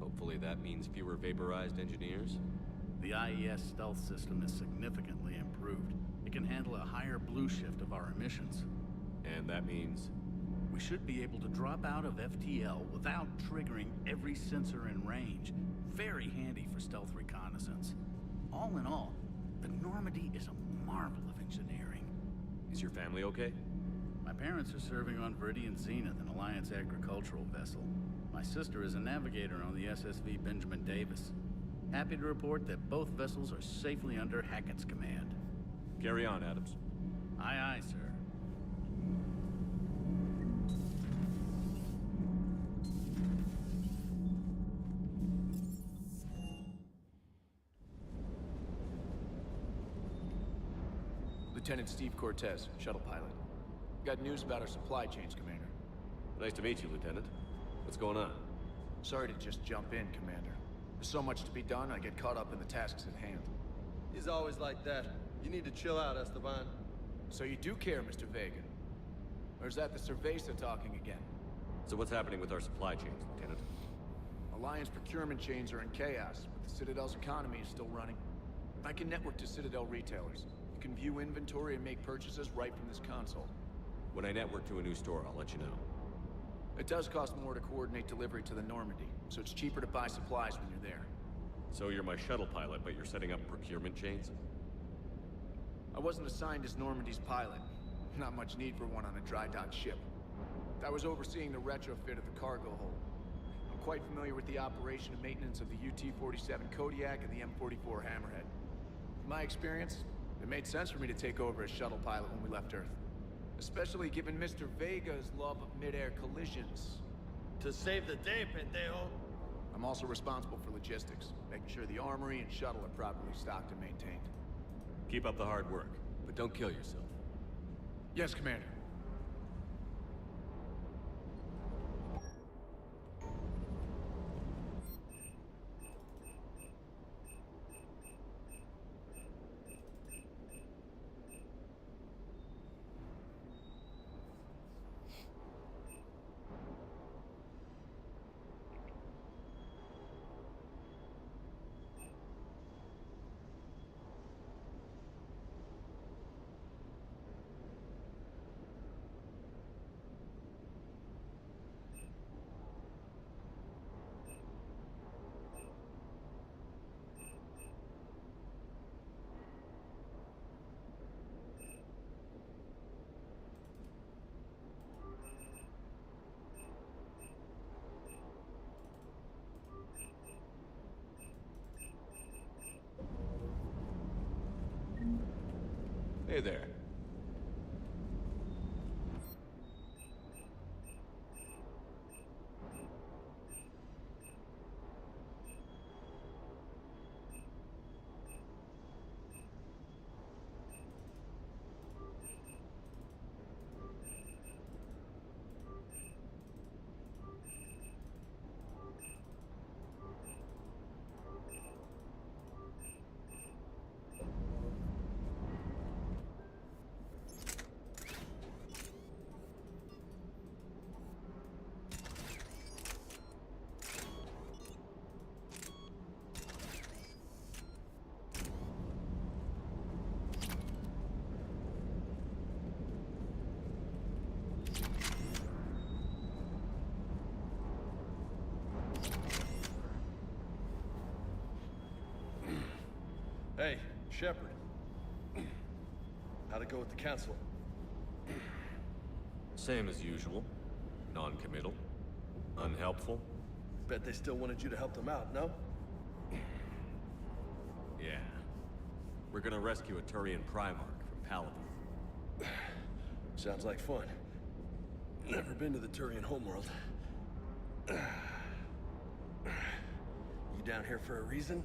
S5: Hopefully that means fewer vaporized engineers?
S22: The IES stealth system is significantly improved. It can handle a higher blue shift of our emissions.
S5: And that means?
S22: We should be able to drop out of FTL without triggering every sensor in range. Very handy for stealth reconnaissance. All in all, the Normandy is a marvel of engineering.
S5: Is your family okay?
S22: My parents are serving on Viridian Zenith, an Alliance agricultural vessel. My sister is a navigator on the SSV Benjamin Davis. Happy to report that both vessels are safely under Hackett's command.
S5: Carry on, Adams.
S22: Aye, aye, sir.
S23: Lieutenant Steve Cortez, shuttle pilot. Got news about our supply chains, Commander.
S5: Nice to meet you, Lieutenant. What's going on?
S23: Sorry to just jump in, Commander. There's so much to be done, I get caught up in the tasks at hand.
S17: He's always like that. You need to chill out, Esteban.
S23: So you do care, Mr. Vega? Or is that the Cerveza talking again?
S5: So what's happening with our supply chains, Lieutenant?
S23: Alliance procurement chains are in chaos, but the Citadel's economy is still running. I can network to Citadel retailers. You can view inventory and make purchases right from this console.
S5: When I network to a new store, I'll let you know.
S23: It does cost more to coordinate delivery to the Normandy, so it's cheaper to buy supplies when you're there.
S5: So you're my shuttle pilot, but you're setting up procurement chains?
S23: I wasn't assigned as Normandy's pilot. Not much need for one on a dry dock ship. I was overseeing the retrofit of the cargo hold. I'm quite familiar with the operation and maintenance of the UT-47 Kodiak and the M44 Hammerhead. In my experience, it made sense for me to take over as shuttle pilot when we left Earth. Especially given Mr. Vega's love of mid-air collisions.
S2: To save the day, pendejo.
S23: I'm also responsible for logistics, making sure the armory and shuttle are properly stocked and maintained.
S5: Keep up the hard work, but don't kill yourself.
S23: Yes, Commander.
S5: Hey there.
S2: Hey, Shepard. How'd it go with the council?
S5: Same as usual. Non-committal. Unhelpful.
S2: Bet they still wanted you to help them out, no?
S5: Yeah. We're gonna rescue a Turian Primarch from Paladin.
S2: Sounds like fun. Never been to the Turian homeworld. You down here for a reason?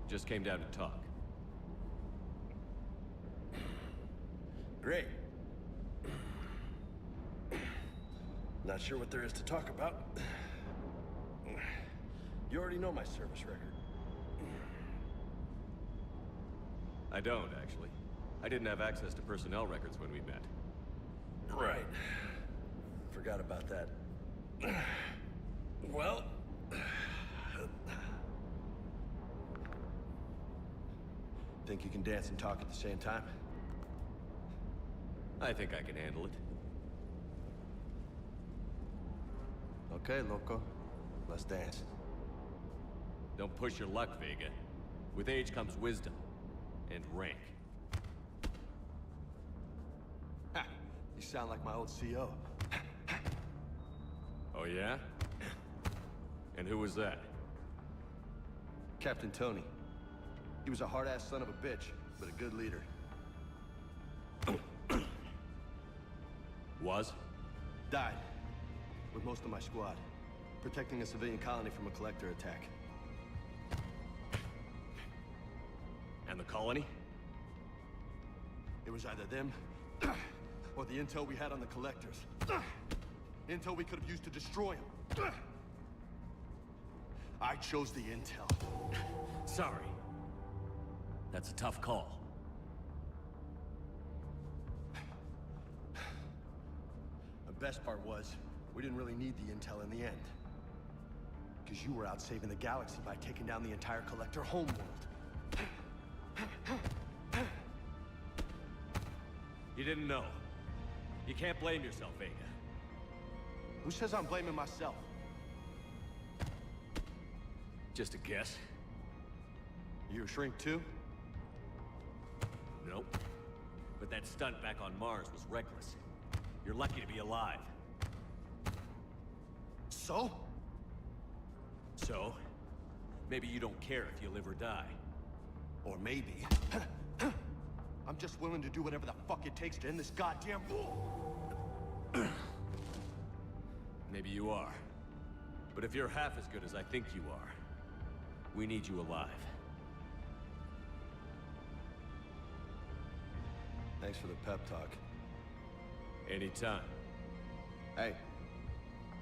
S5: Just came down to talk.
S2: Great. Not sure what there is to talk about. You already know my service record.
S5: I don't, actually. I didn't have access to personnel records when we met.
S2: Right. Forgot about that. Well... Think you can dance and talk at the same time?
S5: I think I can handle it.
S2: Okay, loco. Let's dance.
S5: Don't push your luck, Vega. With age comes wisdom. And rank.
S2: Ha! You sound like my old CO.
S5: Oh, yeah? And who was that?
S2: Captain Tony. He was a hard-ass son of a bitch, but a good leader.
S5: Was?
S2: Died. With most of my squad. Protecting a civilian colony from a collector attack.
S5: And the colony?
S2: It was either them, or the intel we had on the collectors. Intel we could have used to destroy them. I chose the intel.
S5: Sorry. That's a tough call.
S2: best part was, we didn't really need the intel in the end. Because you were out saving the galaxy by taking down the entire Collector homeworld.
S5: You didn't know. You can't blame yourself, Vega.
S2: Who says I'm blaming myself?
S5: Just a guess.
S2: You a shrink too?
S5: Nope. But that stunt back on Mars was reckless. You're lucky to be alive.
S2: So?
S5: So? Maybe you don't care if you live or die.
S2: Or maybe... I'm just willing to do whatever the fuck it takes to end this goddamn war.
S5: Maybe you are. But if you're half as good as I think you are, we need you alive.
S2: Thanks for the pep talk.
S5: Anytime.
S2: Hey,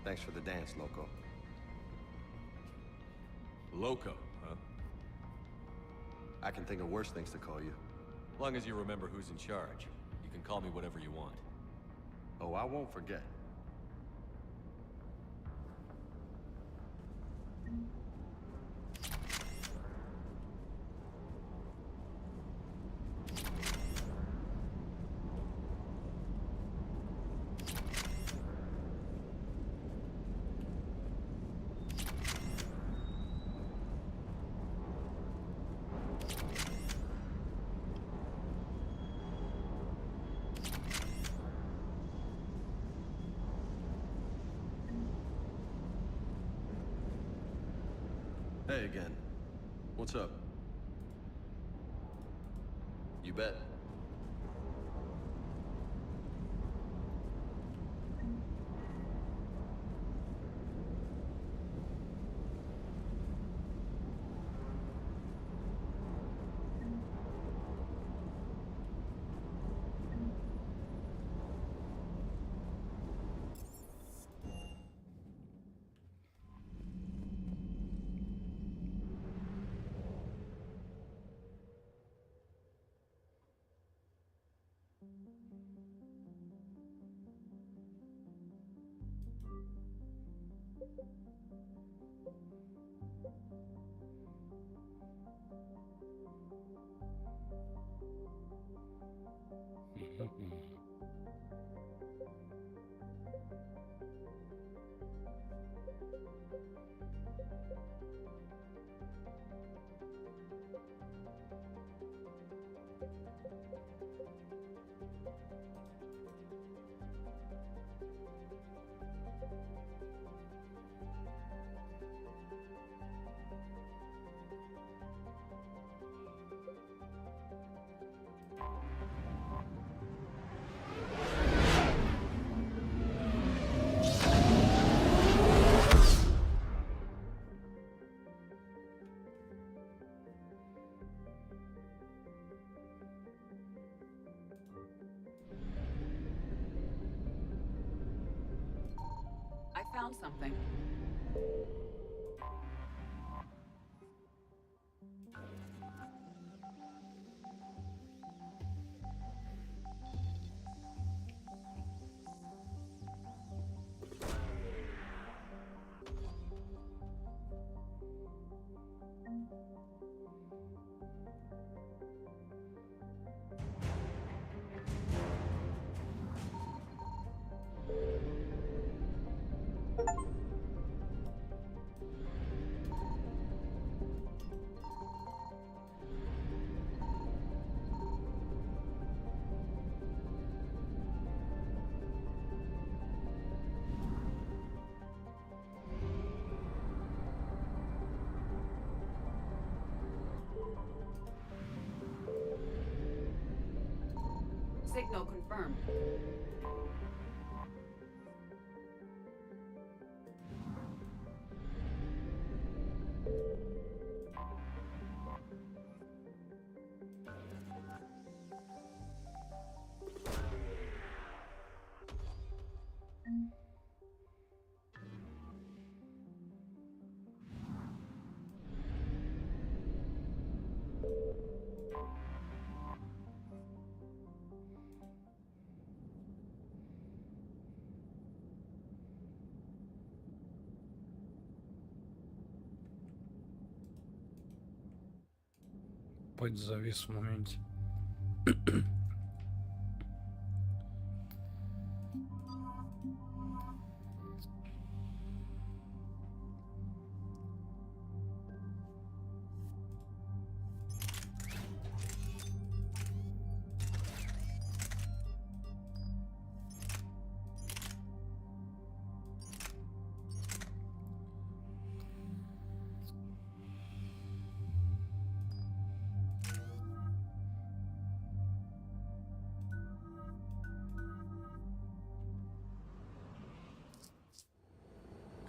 S2: thanks for the dance, Loco.
S5: Loco, huh?
S2: I can think of worse things to call you.
S5: As long as you remember who's in charge, you can call me whatever you want.
S2: Oh, I won't forget. Hey again. What's up? You bet.
S7: I found something. Signal confirmed.
S13: Хоть завис в моменте.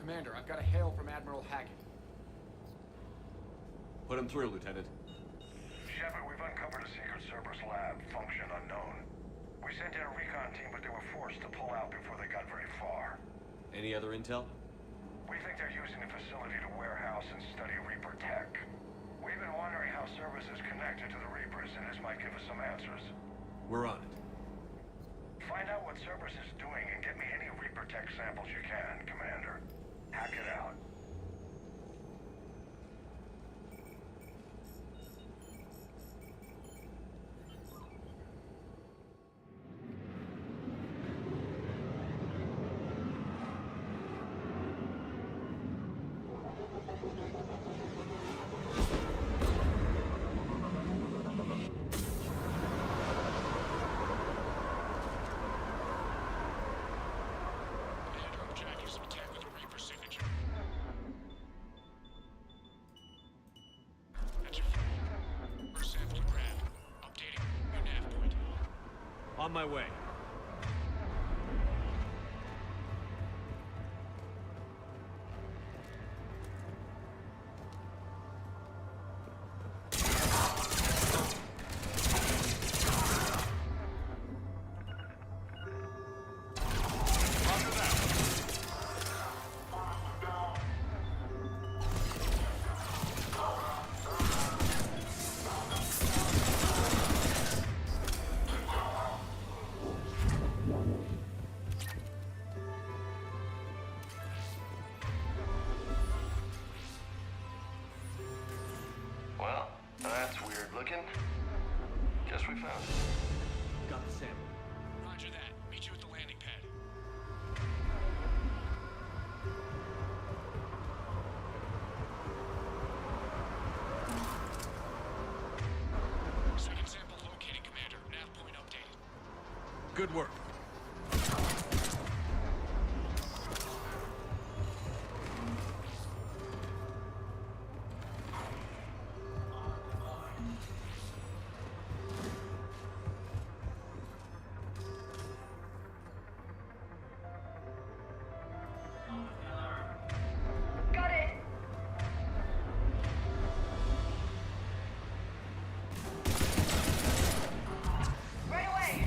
S23: Commander, I've got a hail from Admiral Hackett.
S5: Put him through, Lieutenant.
S19: Shepard, we've uncovered a secret Cerberus lab, function unknown. We sent in a recon team, but they were forced to pull out before they got very far.
S5: Any other intel?
S19: We think they're using the facility to warehouse and study Reaper tech. We've been wondering how Cerberus is connected to the Reapers, and this might give us some answers.
S5: We're on it.
S19: Find out what Cerberus is doing and get me any Reaper tech samples you can, Commander. Hack it out.
S5: On my way.
S8: Well, that's weird looking. Guess we found it.
S5: Got the sample.
S23: Roger that. Meet you at the landing pad. Second sample located, Commander. Nav point updated.
S5: Good work.
S18: Got it! Right away!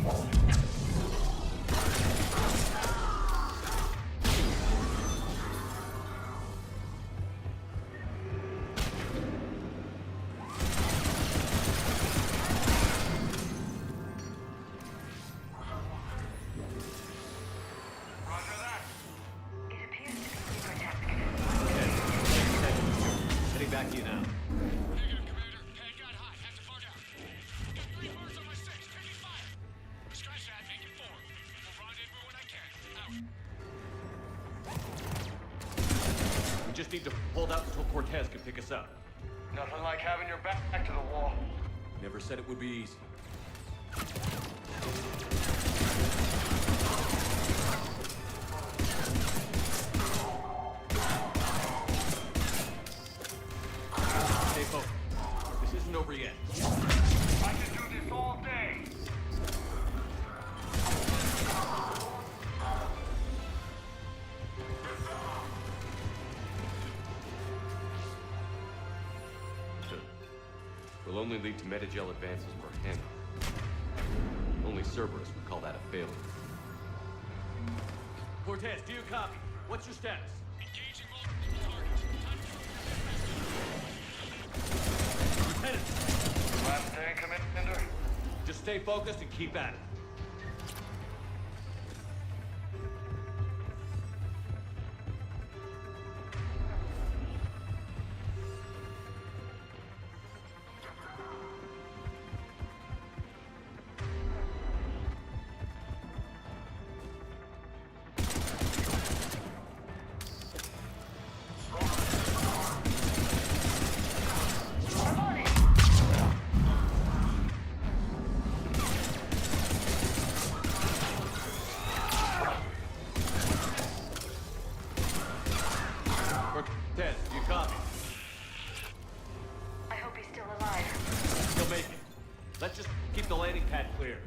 S5: Heading back to you now.
S23: Negative, Commander. Pad got hot. Have to bug out. Got 3 birds on my 6. Taking fire. Scratch that. Make it 4. We'll rendezvous when I can. Out.
S5: We just need to hold out until Cortez can pick us up.
S8: Nothing like having your back to the wall.
S5: Never said it would be easy. Stay focused. This isn't over yet.
S19: I can do this all day.
S5: Will only lead to metagel advances for him. Only Cerberus would call that a failure. Cortez, do you copy? What's your status?
S23: Engaging multiple targets.
S5: Lieutenant!
S8: Last day, Commander?
S5: Just stay focused and keep at it. Let's just keep the landing pad clear.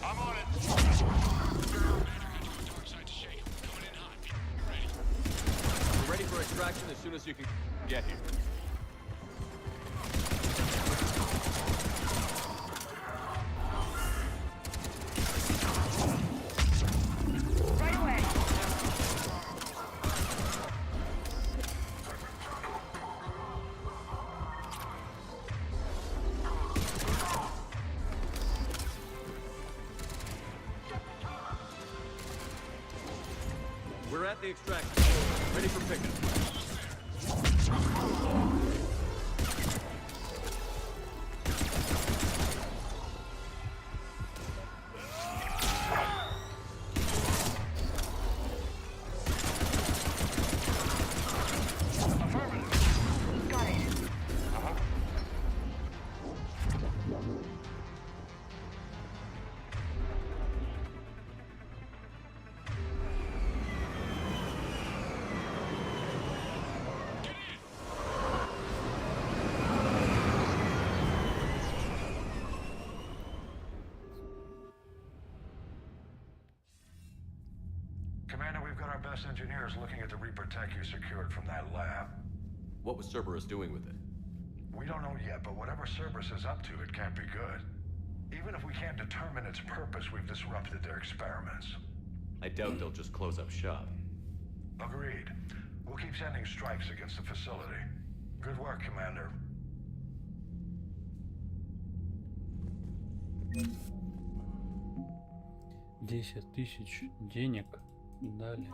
S8: I'm on it.
S5: We're ready for extraction as soon as you can get here.
S18: Right away.
S5: We're at the extraction. Ready for pickup.
S18: Got it.
S19: Commander, we've got our best engineers looking at the Reaper tech you secured from that lab.
S5: What was Cerberus doing with it?
S19: We don't know yet, but whatever Cerberus is up to, it can't be good. Even if we can't determine its purpose, we've disrupted their experiments.
S5: I doubt they'll just close up shop.
S19: Agreed. We'll keep sending strikes against the facility. Good work, Commander.
S13: $10 000 денег дали.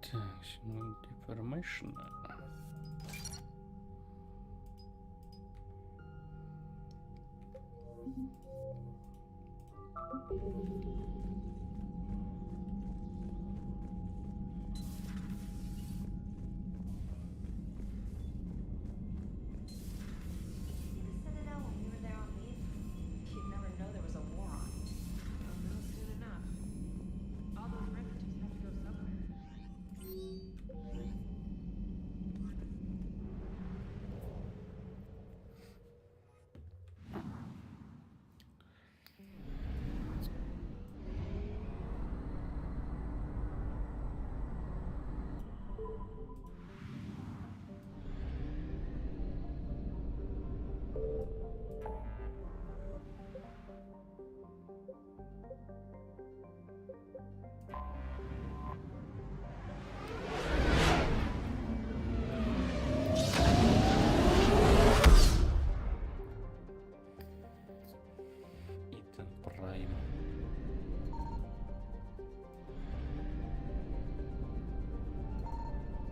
S13: Так, deformation.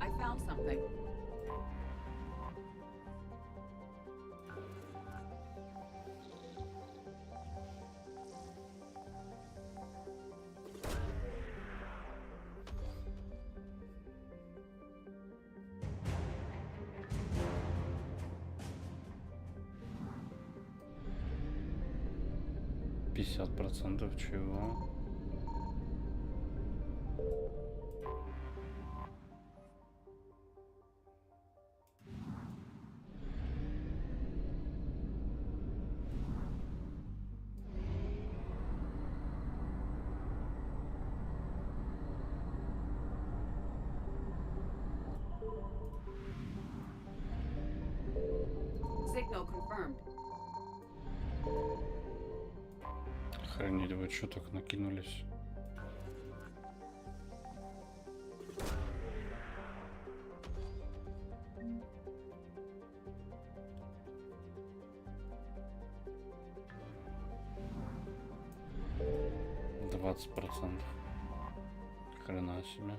S7: I found something.
S13: %50 чего?
S7: Signal confirmed.
S13: Охренеть, вы что так накинулись? %20. Хрена себе.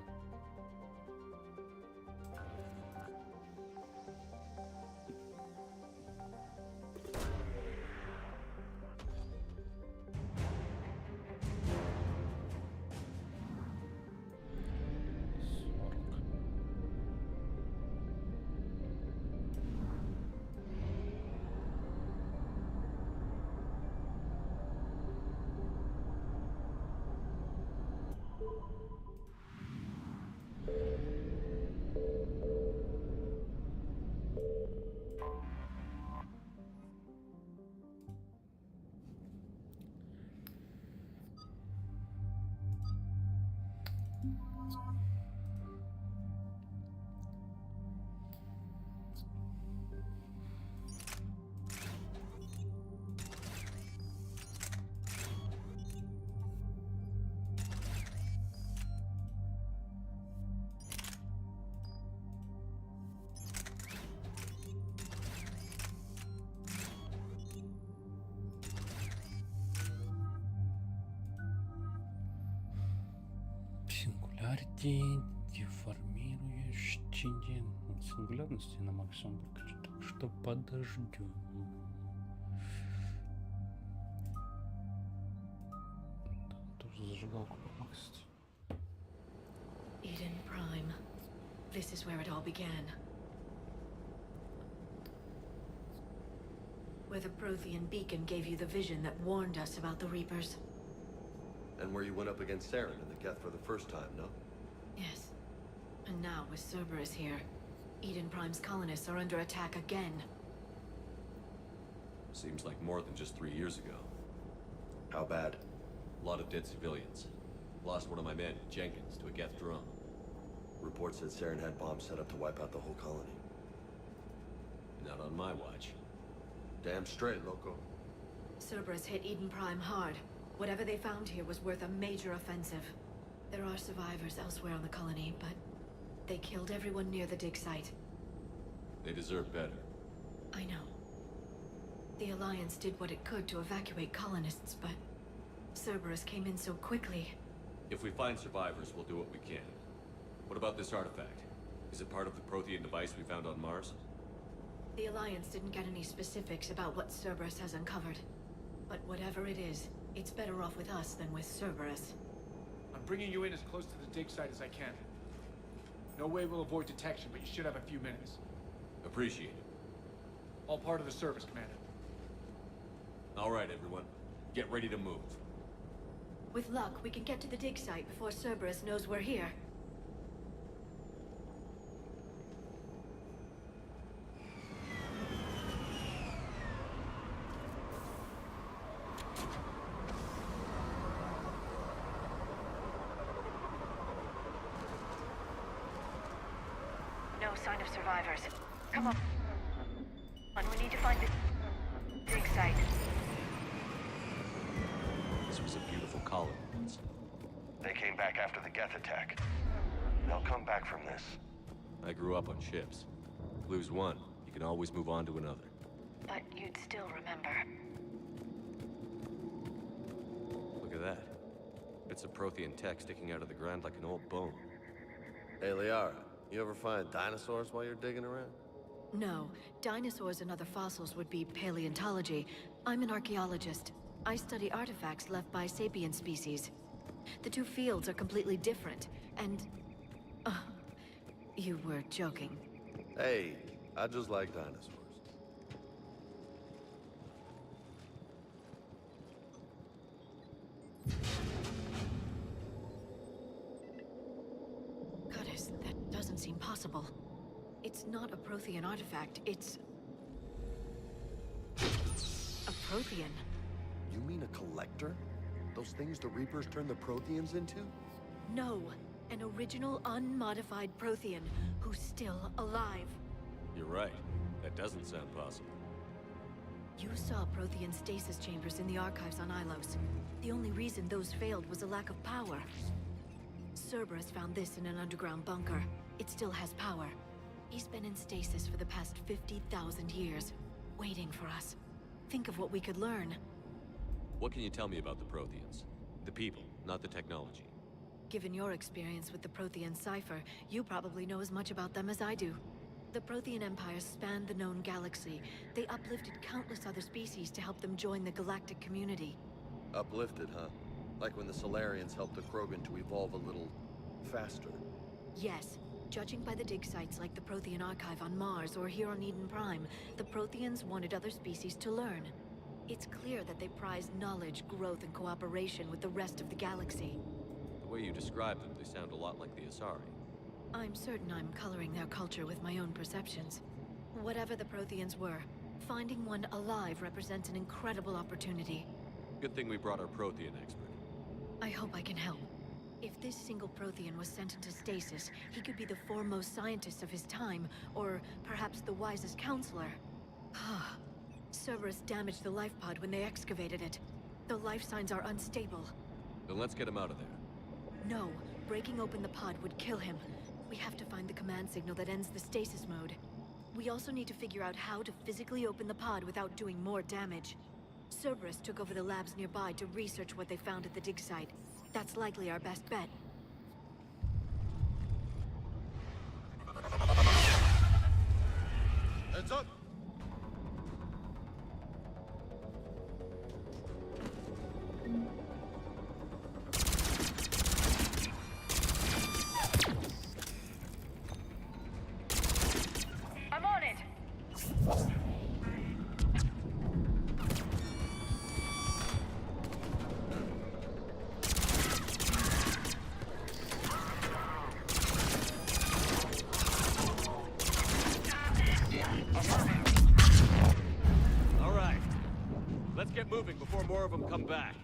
S13: Партии деформируешь сингулярности на максимум, так что подождем. Тоже зажигалку помаксить.
S16: Eden Prime. This is where it all began. Where the Prothean beacon gave you the vision that warned us about the Reapers.
S17: And where you went up against Saren in the Geth for the first time, no?
S16: Yes. And now, with Cerberus here, Eden Prime's colonists are under attack again.
S5: Seems like more than just 3 years ago.
S17: How bad?
S5: A lot of dead civilians. Lost one of my men, Jenkins, to a Geth drone.
S17: Reports said Saren had bombs set up to wipe out the whole colony.
S5: Not on my watch.
S17: Damn straight, loco.
S16: Cerberus hit Eden Prime hard. Whatever they found here was worth a major offensive. There are survivors elsewhere on the colony, but they killed everyone near the dig site.
S5: They deserve better.
S16: I know. The Alliance did what it could to evacuate colonists, but Cerberus came in so quickly.
S5: If we find survivors, we'll do what we can. What about this artifact? Is it part of the Prothean device we found on Mars?
S16: The Alliance didn't get any specifics about what Cerberus has uncovered. But whatever it is, it's better off with us than with Cerberus.
S23: I'm bringing you in as close to the dig site as I can. No way we'll avoid detection, but you should have a few minutes.
S5: Appreciate it.
S23: All part of the service, Commander.
S5: All right, everyone. Get ready to move.
S16: With luck, we can get to the dig site before Cerberus knows we're here. No sign of survivors. Come on. We need to find the dig site.
S5: This was a beautiful colony once.
S8: They came back after the Geth attack. They'll come back from this.
S5: I grew up on ships. Lose one, you can always move on to another.
S16: But you'd still remember.
S5: Look at that. Bits of Prothean tech sticking out of the ground like an old bone.
S17: Hey, Liara, you ever find dinosaurs while you're digging around?
S16: No. Dinosaurs and other fossils would be paleontology. I'm an archaeologist. I study artifacts left by sapient species. The two fields are completely different, and... you were joking.
S17: Hey, I just like dinosaurs.
S16: Goddess, that doesn't seem possible. It's not a Prothean artifact, it's... a Prothean.
S17: You mean a collector? Those things the Reapers turn the Protheans into?
S16: No, an original unmodified Prothean who's still alive.
S5: You're right. That doesn't sound possible.
S16: You saw Prothean stasis chambers in the archives on Ilos. The only reason those failed was a lack of power. Cerberus found this in an underground bunker. It still has power. He's been in stasis for the past 50,000 years, waiting for us. Think of what we could learn.
S5: What can you tell me about the Protheans? The people, not the technology.
S16: Given your experience with the Prothean cipher, you probably know as much about them as I do. The Prothean Empire spanned the known galaxy. They uplifted countless other species to help them join the galactic community.
S17: Uplifted, huh? Like when the Solarians helped the Krogan to evolve a little... faster.
S16: Yes. Judging by the dig sites like the Prothean Archive on Mars or here on Eden Prime, the Protheans wanted other species to learn. It's clear that they prize knowledge, growth, and cooperation with the rest of the galaxy.
S5: The way you describe them, they sound a lot like the Asari.
S16: I'm certain I'm coloring their culture with my own perceptions. Whatever the Protheans were, finding one alive represents an incredible opportunity.
S5: Good thing we brought our Prothean expert.
S16: I hope I can help. If this single Prothean was sent into stasis, he could be the foremost scientist of his time, or perhaps the wisest counselor. Cerberus damaged the life pod when they excavated it. The life signs are unstable.
S5: Then let's get him out of there.
S16: No, breaking open the pod would kill him. We have to find the command signal that ends the stasis mode. We also need to figure out how to physically open the pod without doing more damage. Cerberus took over the labs nearby to research what they found at the dig site. That's likely our best bet.
S2: Heads up!
S18: I'm on it!
S5: All right. Let's get moving before more of them come back.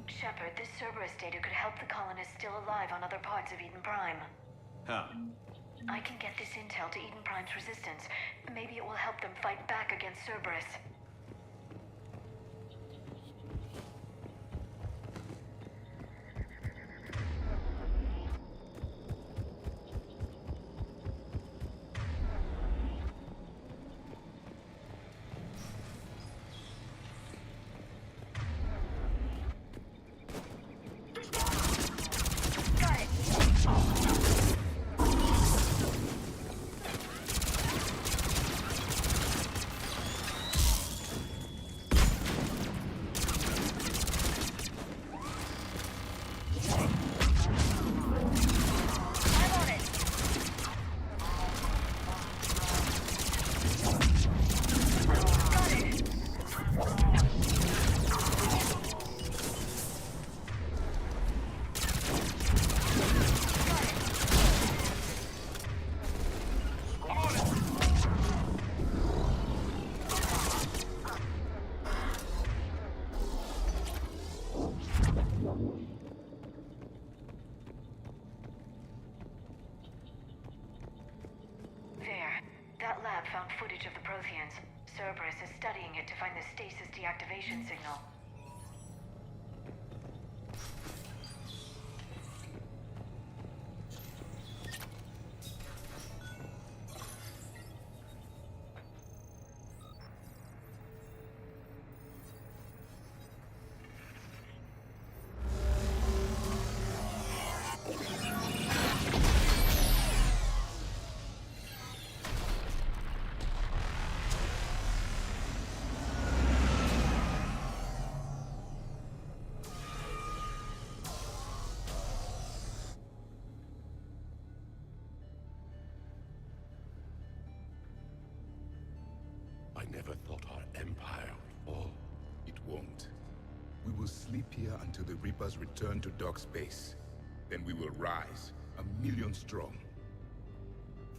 S16: Shepard, this Cerberus data could help the colonists still alive on other parts of Eden Prime.
S5: How?
S16: I can get this intel to Eden Prime's resistance. Maybe it will help them fight back against Cerberus. Found footage of the Protheans. Cerberus is studying it to find the stasis deactivation signal.
S9: I never thought our empire would fall. It won't. We will sleep here until the Reapers return to dock space. Then we will rise, 1,000,000 strong.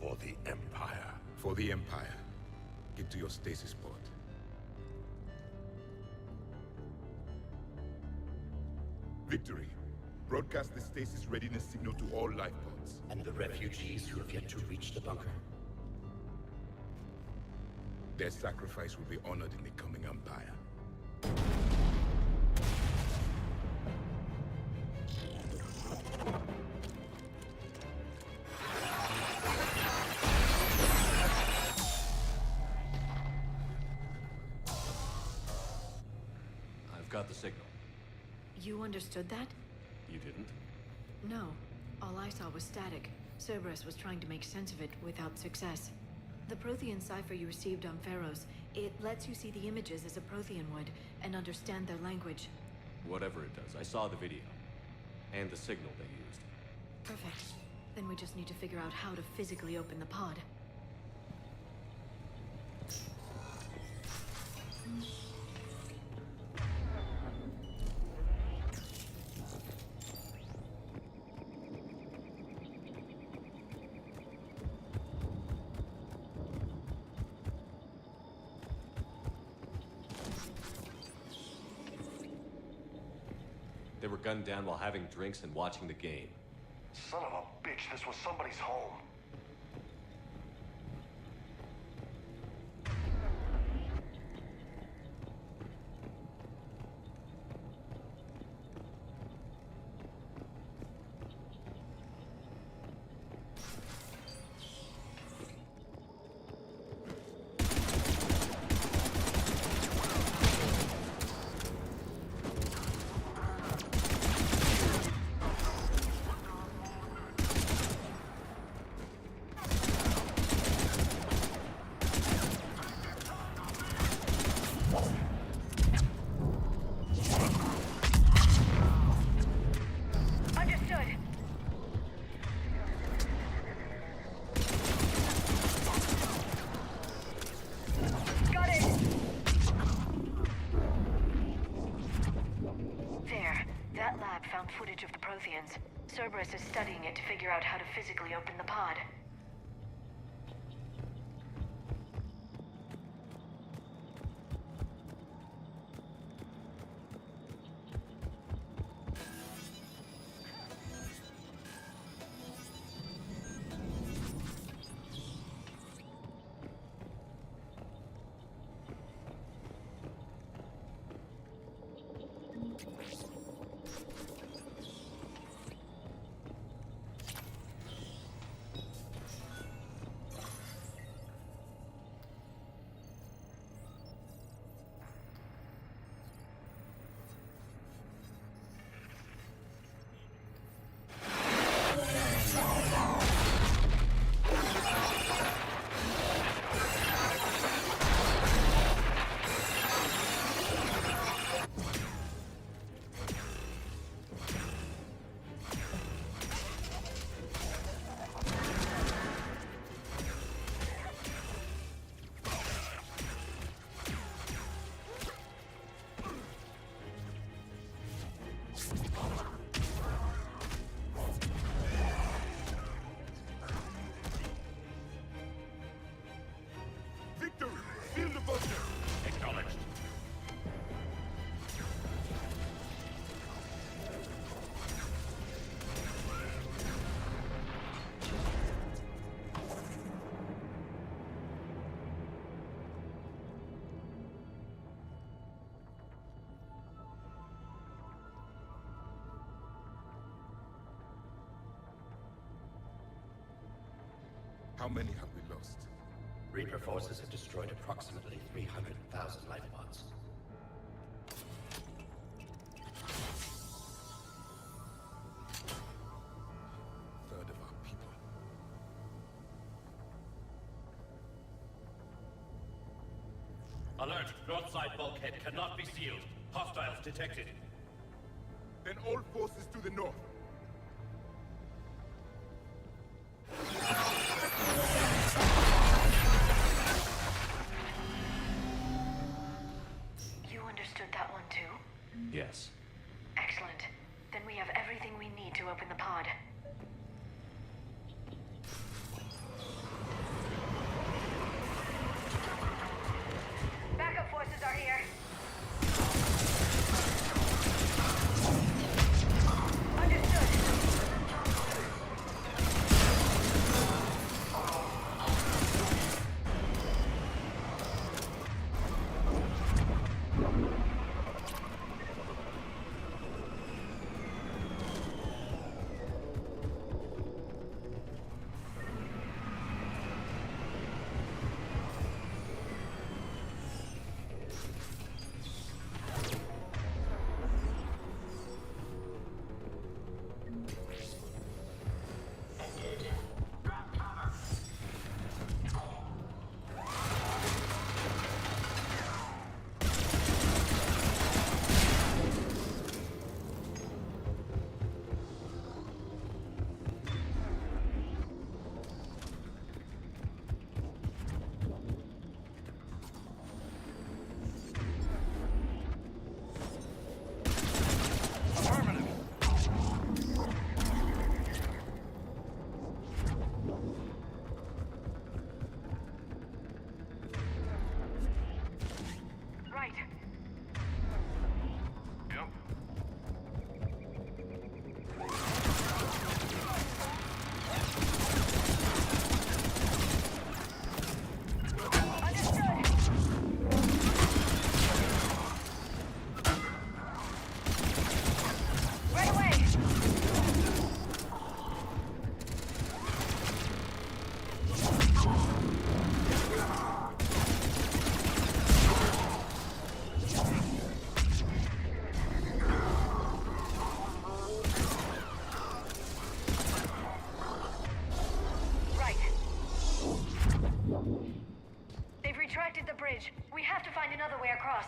S9: For the Empire. For the Empire. Get to your stasis pod. Victory. Broadcast the stasis readiness signal to all life pods.
S10: And the refugees who have yet to reach the bunker.
S9: Their sacrifice will be honored in the coming Empire.
S5: I've got the signal.
S16: You understood that?
S5: You didn't?
S16: No. All I saw was static. Cerberus was trying to make sense of it without success. The Prothean cipher you received on Pharaohs, it lets you see the images as a Prothean would, and understand their language.
S5: Whatever it does, I saw the video. And the signal they used.
S16: Perfect. Then we just need to figure out how to physically open the pod.
S5: They were gunned down while having drinks and watching the game.
S3: Son of a bitch, this was somebody's home.
S16: lab found footage of the Protheans. Cerberus is studying it to figure out how to physically open the pod.
S9: How many have we lost?
S10: Reaper forces have destroyed approximately 300,000 life pods.
S9: Third of our people.
S11: Alert! Broadside bulkhead cannot be sealed. Hostiles detected.
S9: Then all forces to the north.
S16: You understood that one too?
S5: Yes.
S16: Excellent. Then we have everything we need to open the pod. Backup forces are here. We have to find another way across.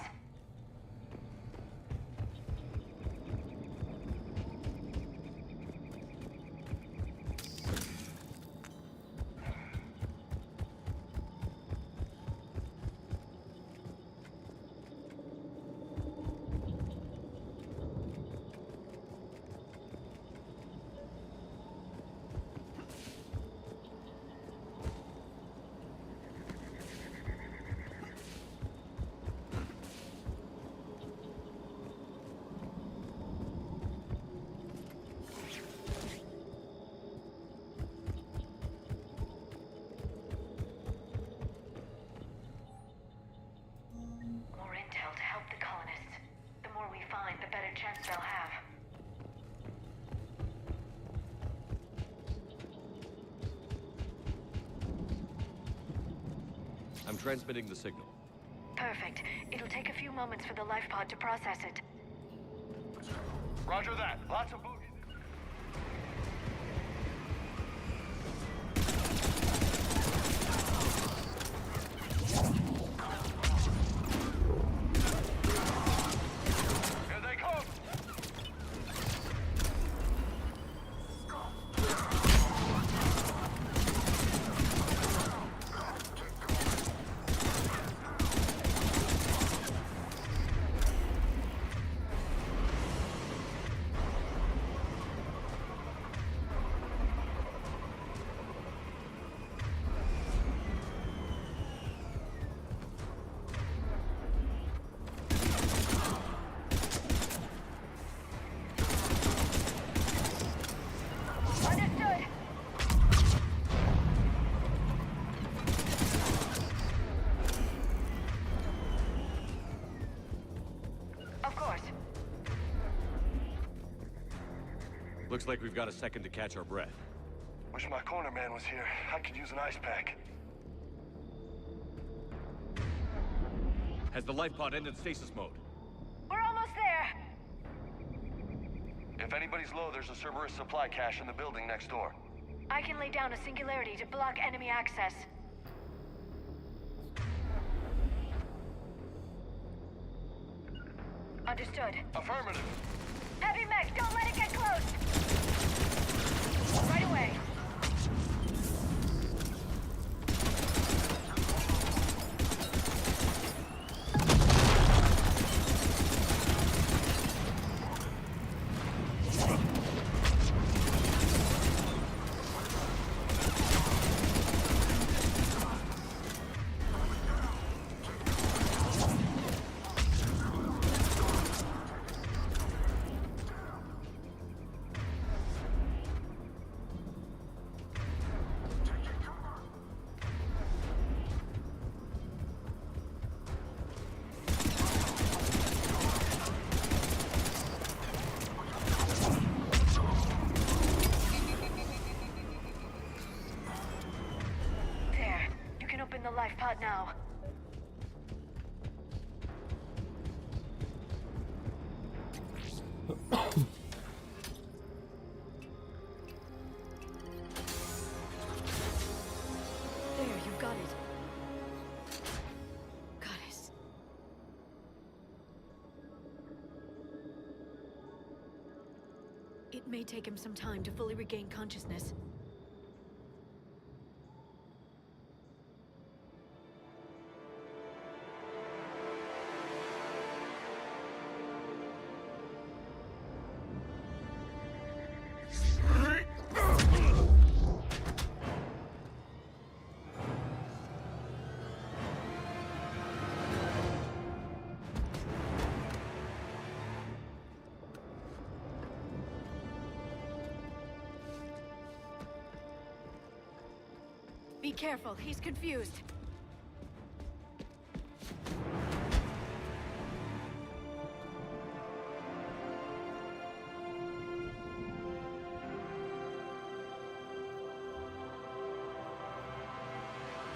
S18: they'll have.
S5: I'm transmitting the signal.
S16: Perfect. It'll take a few moments for the life pod to process it.
S8: Roger that. Lots of boogies. Here they come!
S5: Looks like we've got a second to catch our breath.
S8: Wish my corner man was here. I could use an ice pack.
S5: Has the life pod ended stasis mode?
S18: We're almost there!
S8: If anybody's low, there's a Cerberus supply cache in the building next door.
S16: I can lay down a singularity to block enemy access. Understood.
S8: Affirmative.
S18: Heavy mech, don't let it get close! Right away.
S16: The life pod now. There, you've got it. Goddess. It may take him some time to fully regain consciousness. Be careful, he's confused.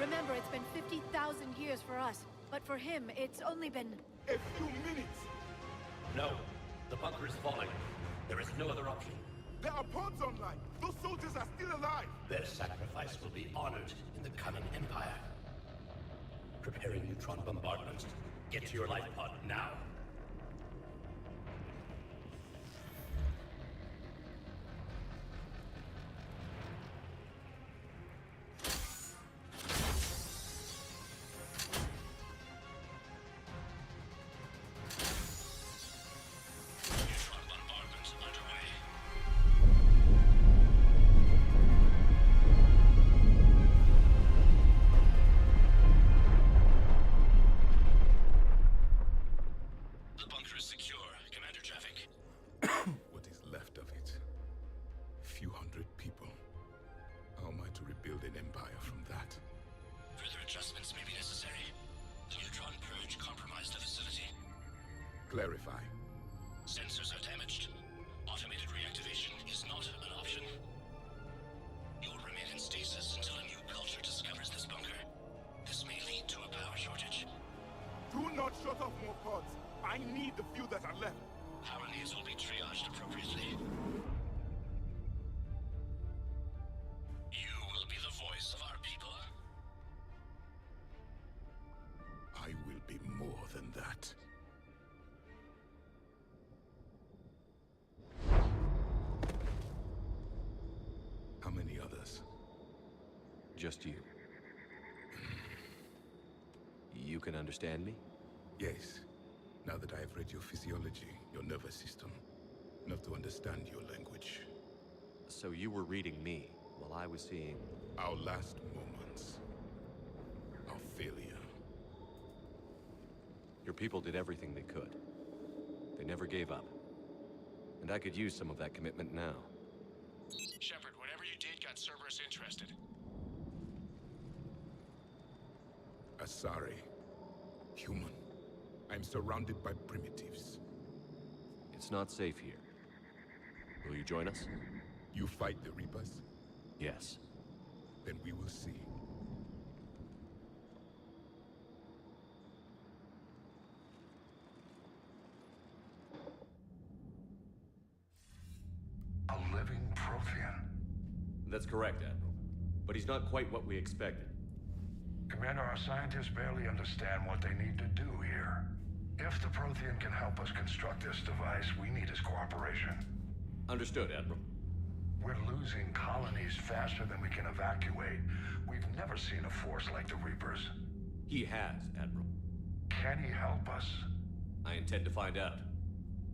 S16: Remember, it's been 50,000 years for us, but for him, it's only been...
S9: a few minutes!
S10: No, the bunker is falling. There is no other option.
S9: There are pods online! Those soldiers are still alive!
S10: Their sacrifice will be honored in the coming Empire. Preparing neutron bombardment. Get to your life pod now.
S9: Clarify.
S10: Sensors are damaged.
S9: I need the few that are left.
S10: How many will be triaged appropriately? You will be the voice of our people.
S9: I will be more than that. How many others?
S5: Just you. You can understand me?
S9: Yes. Now that I have read your physiology, your nervous system, enough to understand your language.
S5: So you were reading me while I was seeing...
S9: Our last moments. Our failure.
S5: Your people did everything they could. They never gave up. And I could use some of that commitment now.
S10: Shepard, whatever you did got Cerberus interested.
S9: Asari. Human. I'm surrounded by primitives.
S5: It's not safe here. Will you join us?
S9: You fight the Reapers?
S5: Yes.
S9: Then we will see.
S19: A living Prothean.
S5: That's correct, Admiral. But he's not quite what we expected.
S19: Commander, our scientists barely understand what they need to do here. If the Prothean can help us construct this device, we need his cooperation.
S5: Understood, Admiral.
S19: We're losing colonies faster than we can evacuate. We've never seen a force like the Reapers.
S5: He has, Admiral.
S19: Can he help us?
S5: I intend to find out.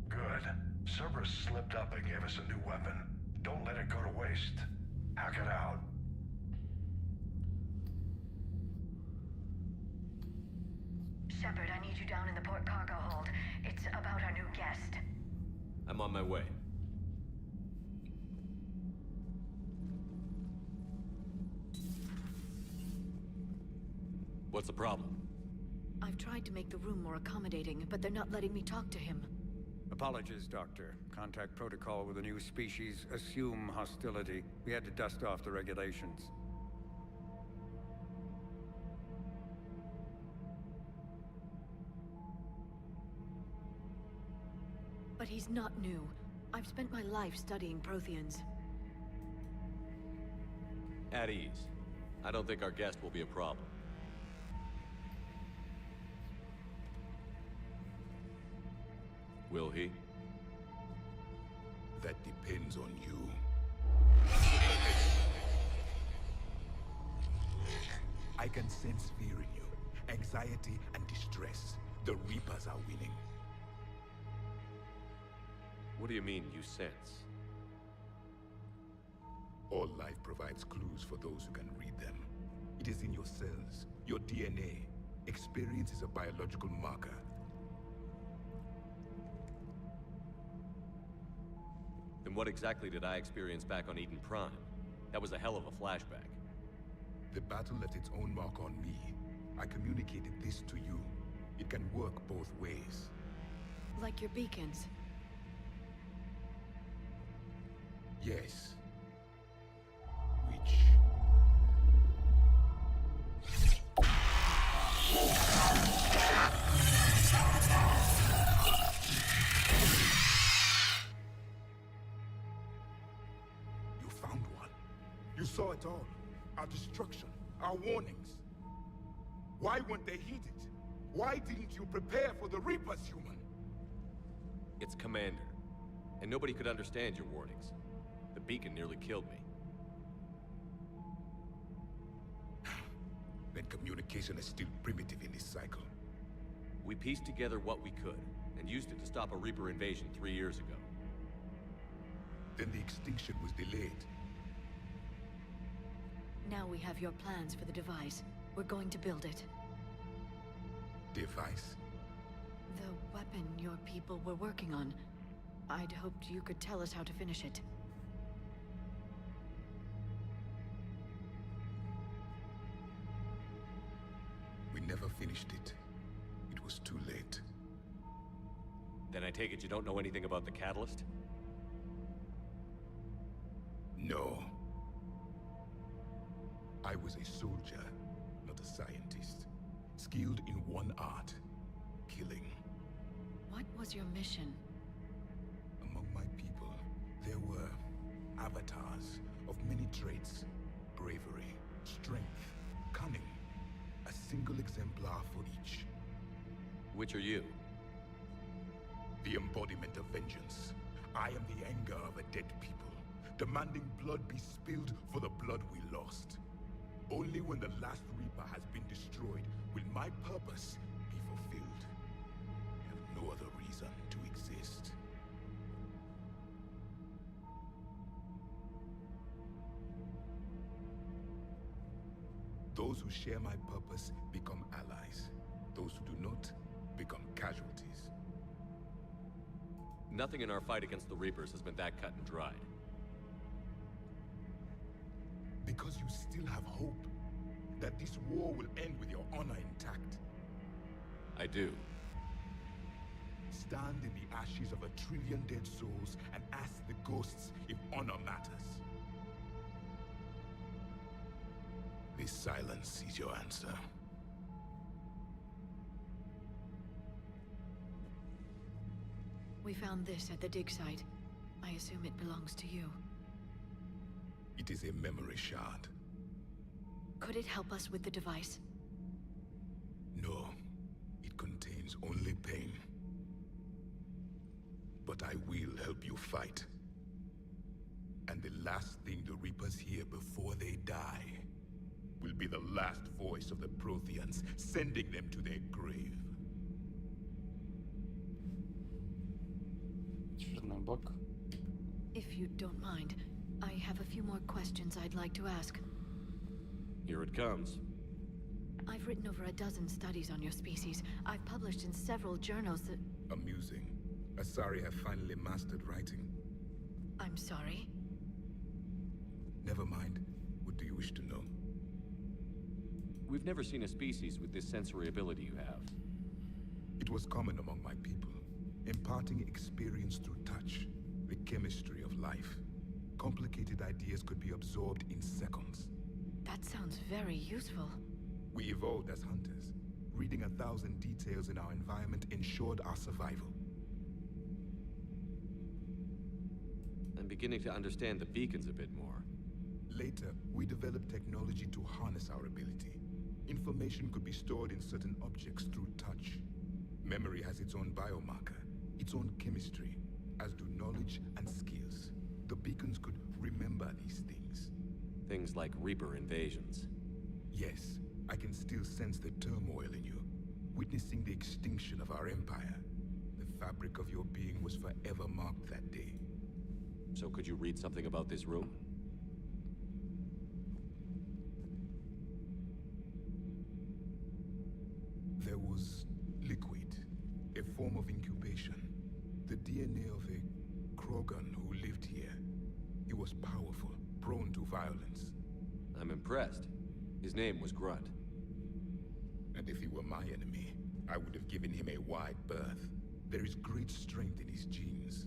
S19: Good. Cerberus slipped up and gave us a new weapon. Don't let it go to waste. Hack it out.
S18: Shepard, I need you down in the port cargo hold. It's about our new guest.
S5: I'm on my way. What's the problem?
S16: I've tried to make the room more accommodating, but they're not letting me talk to him.
S1: Apologies, Doctor. Contact protocol with a new species. Assume hostility. We had to dust off the regulations.
S16: But he's not new. I've spent my life studying Protheans.
S5: At ease. I don't think our guest will be a problem. Will he?
S9: That depends on you. I can sense fear in you. Anxiety and distress. The Reapers are winning.
S5: What do you mean, you sense?
S9: All life provides clues for those who can read them. It is in your cells, your DNA. Experience is a biological marker.
S5: Then what exactly did I experience back on Eden Prime? That was a hell of a flashback.
S9: The battle left its own mark on me. I communicated this to you. It can work both ways.
S16: Like your beacons.
S9: Yes. Which... You found one. You saw it all. Our destruction, our warnings. Why weren't they heeded? Why didn't you prepare for the Reapers, human?
S5: It's Commander. And nobody could understand your warnings. The beacon nearly killed me.
S9: Then communication is still primitive in this cycle.
S5: We pieced together what we could, and used it to stop a Reaper invasion 3 years ago.
S9: Then the extinction was delayed.
S16: Now we have your plans for the device. We're going to build it.
S9: Device?
S16: The weapon your people were working on. I'd hoped you could tell us how to finish it.
S9: We never finished it. It was too late.
S5: Then I take it you don't know anything about the catalyst?
S9: No. I was a soldier, not a scientist. Skilled in one art, killing.
S16: was your mission?
S9: Among my people, there were avatars of many traits. Bravery, strength, cunning. A single exemplar for each.
S5: Which are you?
S9: The embodiment of vengeance. I am the anger of a dead people, demanding blood be spilled for the blood we lost. Only when the last Reaper has been destroyed will my purpose be fulfilled. I have no other reason to exist. Those who share my purpose become allies. Those who do not become casualties.
S5: Nothing in our fight against the Reapers has been that cut and dried.
S9: Because you still have hope that this war will end with your honor intact.
S5: I do.
S9: Stand in the ashes of 1 trillion dead souls and ask the ghosts if honor matters. This silence is your answer.
S16: We found this at the dig site. I assume it belongs to you.
S9: It is a memory shard.
S16: Could it help us with the device?
S9: No. It contains only pain. But I will help you fight. And the last thing the Reapers hear before they die will be the last voice of the Protheans, sending them to their grave.
S16: If you don't mind, I have a few more questions I'd like to ask.
S5: Here it comes.
S16: I've written over a dozen studies on your species. I've published in several journals that...
S9: Amusing. Asari have finally mastered writing.
S16: I'm sorry?
S9: Never mind. What do you wish to know?
S5: We've never seen a species with this sensory ability you have.
S9: It was common among my people, imparting experience through touch, the chemistry of life. Complicated ideas could be absorbed in seconds.
S16: That sounds very useful.
S9: We evolved as hunters. Reading 1,000 details in our environment ensured our survival.
S5: I'm beginning to understand the beacons a bit more.
S9: Later, we developed technology to harness our ability. Information could be stored in certain objects through touch. Memory has its own biomarker, its own chemistry, as do knowledge and skills. The beacons could remember these things.
S5: Things like Reaper invasions.
S9: Yes, I can still sense the turmoil in you, witnessing the extinction of our empire. The fabric of your being was forever marked that day.
S5: So could you read something about this room?
S9: There was liquid, a form of incubation. The DNA of a Krogan who lived here. He was powerful, prone to violence.
S5: I'm impressed. His name was Grunt.
S9: And if he were my enemy, I would have given him a wide berth. There is great strength in his genes.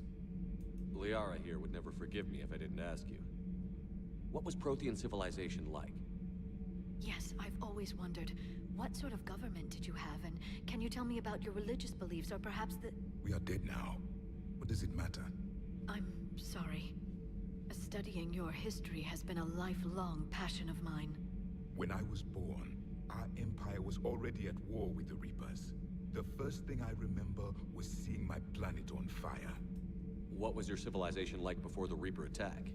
S5: Liara here would never forgive me if I didn't ask you. What was Prothean civilization like?
S16: Yes, I've always wondered. What sort of government did you have, and can you tell me about your religious beliefs, or perhaps the...
S9: We are dead now. What does it matter?
S16: I'm sorry. Studying your history has been a lifelong passion of mine.
S9: When I was born, our empire was already at war with the Reapers. The first thing I remember was seeing my planet on fire.
S5: What was your civilization like before the Reaper attack?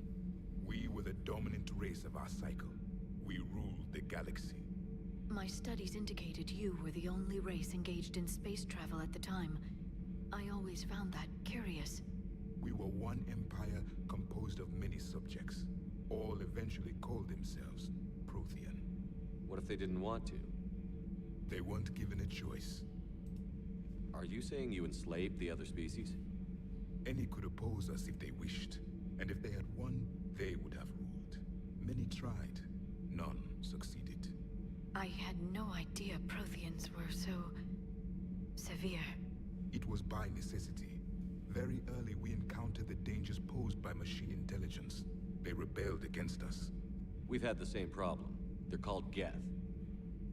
S9: We were the dominant race of our cycle. We ruled the galaxy.
S16: My studies indicated you were the only race engaged in space travel at the time. I always found that curious.
S9: We were one empire composed of many subjects. All eventually called themselves Prothean.
S5: What if they didn't want to?
S9: They weren't given a choice.
S5: Are you saying you enslaved the other species?
S9: Any could oppose us if they wished. And if they had won, they would have ruled. Many tried. None succeeded.
S16: I had no idea Protheans were so... severe.
S9: It was by necessity. Very early we encountered the dangers posed by machine intelligence. They rebelled against us.
S5: We've had the same problem. They're called Geth.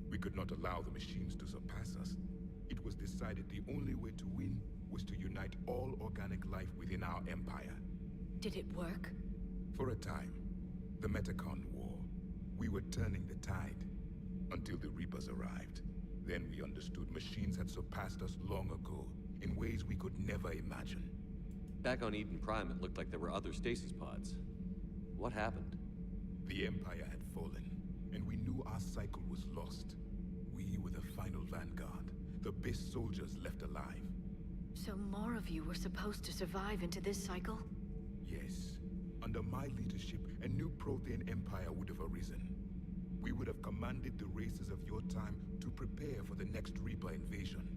S9: We could not allow the machines to surpass us. It was decided the only way to win was to unite exterminate all organic life within our empire.
S16: Did it work?
S9: For a time, the Metacon War, we were turning the tide until the Reapers arrived. Then we understood machines had surpassed us long ago in ways we could never imagine.
S5: Back on Eden Prime, it looked like there were other stasis pods. What happened?
S9: The Empire had fallen, and we knew our cycle was lost. We were the final vanguard, the best soldiers left alive.
S16: So more of you were supposed to survive into this cycle?
S9: Yes. Under my leadership, a new Prothean empire would have arisen. We would have commanded the races of your time to prepare for the next Reaper invasion.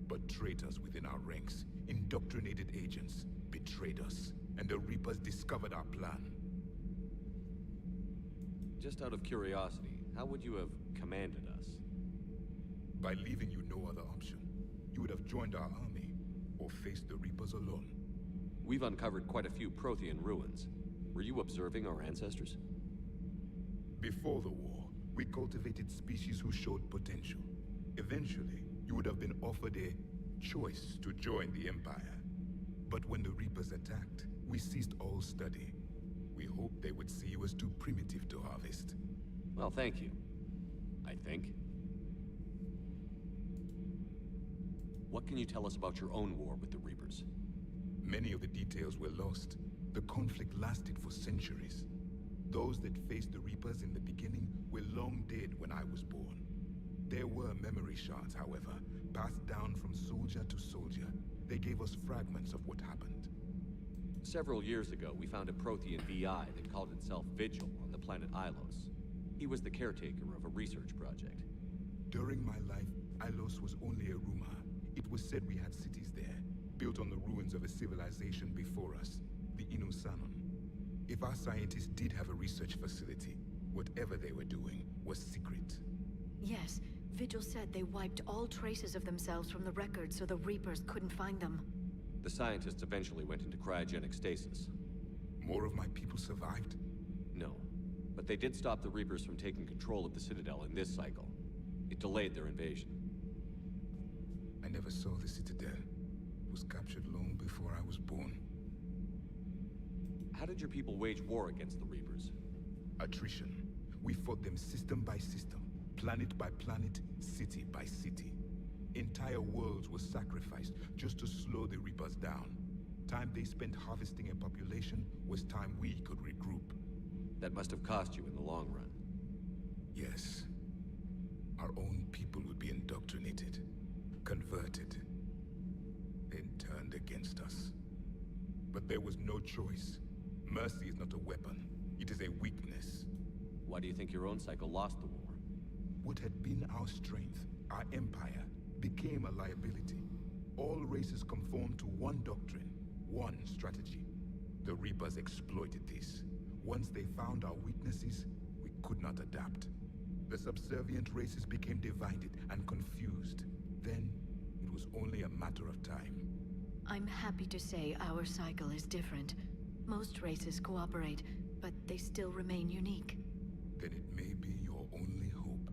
S9: But traitors within our ranks, indoctrinated agents, betrayed us, and the Reapers discovered our plan.
S5: Just out of curiosity, how would you have commanded us?
S9: By leaving you no other option. You would have joined our army, or faced the Reapers alone.
S5: We've uncovered quite a few Prothean ruins. Were you observing our ancestors?
S9: Before the war, we cultivated species who showed potential. Eventually, you would have been offered a choice to join the Empire. But when the Reapers attacked, we ceased all study. We hoped they would see you as too primitive to harvest.
S5: Well, thank you. I think. What can you tell us about your own war with the Reapers?
S9: Many of the details were lost. The conflict lasted for centuries. Those that faced the Reapers in the beginning were long dead when I was born. There were memory shards, however, passed down from soldier to soldier. They gave us fragments of what happened.
S5: Several years ago, we found a Prothean VI that called itself Vigil on the planet Ilos. He was the caretaker of a research project.
S9: During my life, Ilos was only a rumor. It was said we had cities there, built on the ruins of a civilization before us, the Inusanon. If our scientists did have a research facility, whatever they were doing was secret.
S16: Yes, Vigil said they wiped all traces of themselves from the records so the Reapers couldn't find them.
S5: The scientists eventually went into cryogenic stasis.
S9: More of my people survived?
S5: No, but they did stop the Reapers from taking control of the Citadel in this cycle. It delayed their invasion.
S9: I never saw the Citadel. It was captured long before I was born.
S5: How did your people wage war against the Reapers?
S9: Attrition. We fought them system by system, planet by planet, city by city. Entire worlds were sacrificed just to slow the Reapers down. Time they spent harvesting a population was time we could regroup.
S5: That must have cost you in the long run.
S9: Yes. Our own people would be indoctrinated, converted, then turned against us. But there was no choice. Mercy is not a weapon. It is a weakness.
S5: Why do you think your own cycle lost the war?
S9: What had been our strength, our empire, became a liability. All races conformed to one doctrine, one strategy. The Reapers exploited this. Once they found our weaknesses, we could not adapt. The subservient races became divided and confused. Then, it was only a matter of time.
S16: I'm happy to say our cycle is different. Most races cooperate, but they still remain unique.
S9: Then it may be your only hope.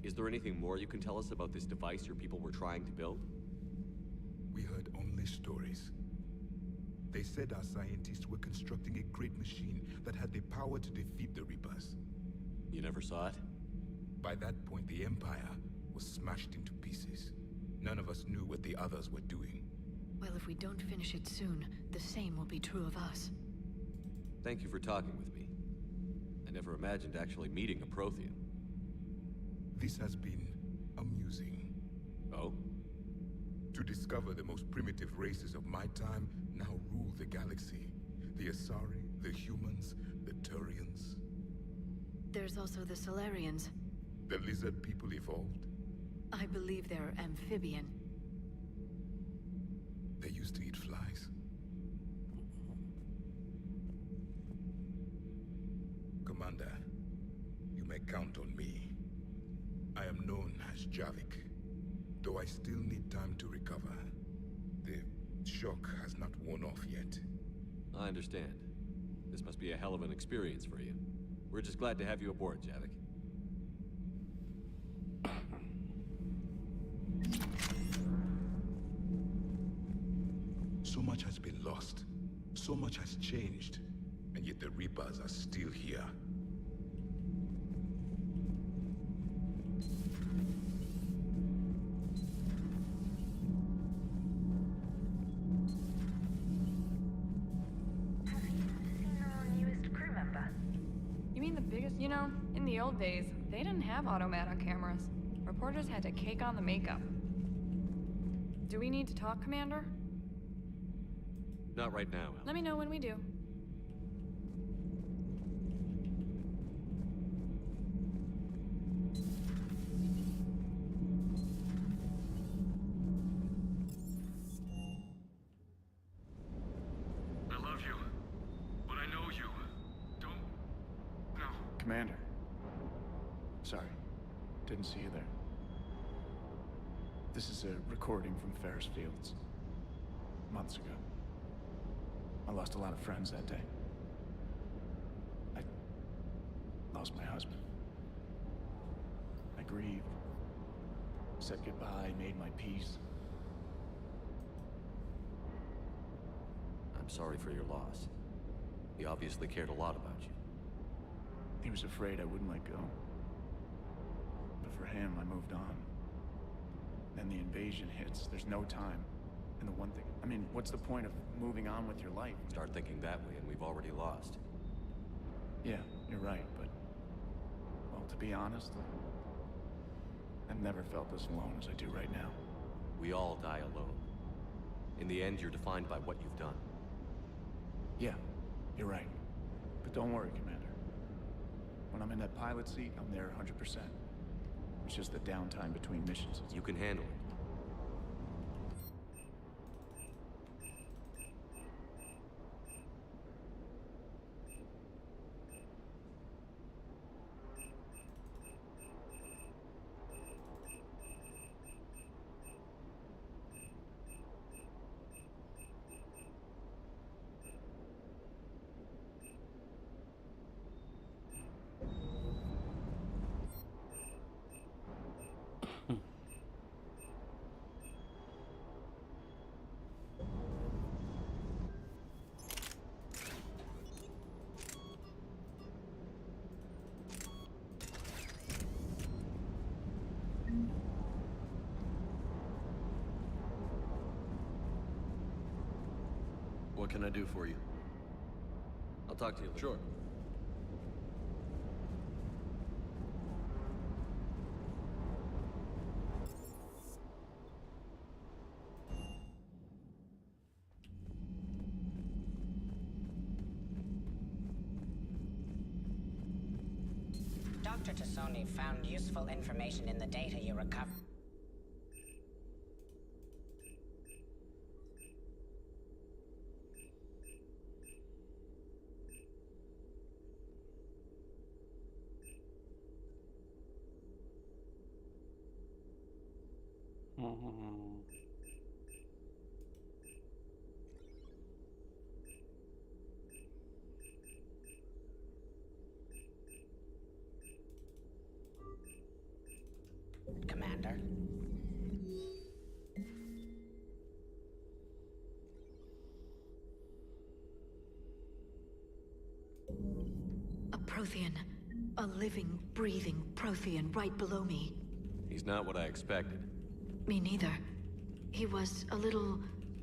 S5: Is there anything more you can tell us about this device your people were trying to build?
S9: We heard only stories. They said our scientists were constructing a great machine that had the power to defeat the Reapers.
S5: You never saw it?
S9: By that point, the Empire was smashed into pieces. None of us knew what the others were doing.
S16: Well, if we don't finish it soon, the same will be true of us.
S5: Thank you for talking with me. I never imagined actually meeting a Prothean.
S9: This has been amusing.
S5: Oh?
S9: To discover the most primitive races of my time now rule the galaxy. The Asari, the humans, the Turians.
S16: There's also the Solarians.
S9: The lizard people evolved?
S16: I believe they're amphibian.
S9: They used to eat flies. Commander, you may count on me. I am known as Javik, though I still need time to recover. The shock has not worn off yet.
S5: I understand. This must be a hell of an experience for you. We're just glad to have you aboard, Javik.
S9: So much has been lost. So much has changed. And yet the Reapers are still here.
S21: You know, in the old days, they didn't have automatic cameras. Reporters had to cake on the makeup. Do we need to talk, Commander?
S5: Not right now, Al.
S21: Let me know when we do.
S6: I love you, but I know you. Don't... No.
S23: Commander. Sorry. Didn't see you there. This is a recording from Ferris Fields. Months ago. I lost a lot of friends that day. I lost my husband. I grieved. Said goodbye, made my peace.
S5: I'm sorry for your loss. He obviously cared a lot about you.
S23: He was afraid I wouldn't let go. But for him, I moved on. Then the invasion hits. There's no time. And the one thing... I mean, what's the point of moving on with your life?
S5: Start thinking that way, and we've already lost.
S23: Yeah, you're right, but... Well, to be honest, I've never felt as alone as I do right now.
S5: We all die alone. In the end, you're defined by what you've done.
S23: Yeah, you're right. But don't worry, Commander. When I'm in that pilot seat, I'm there 100%. It's just the downtime between missions.
S5: You can handle it. What can I do for you? I'll talk to you later. Sure.
S15: Dr. Tassoni found useful information in the data you recovered. Commander.
S16: A Prothean. A living, breathing Prothean right below me.
S5: He's not what I expected.
S16: Me neither. He was a little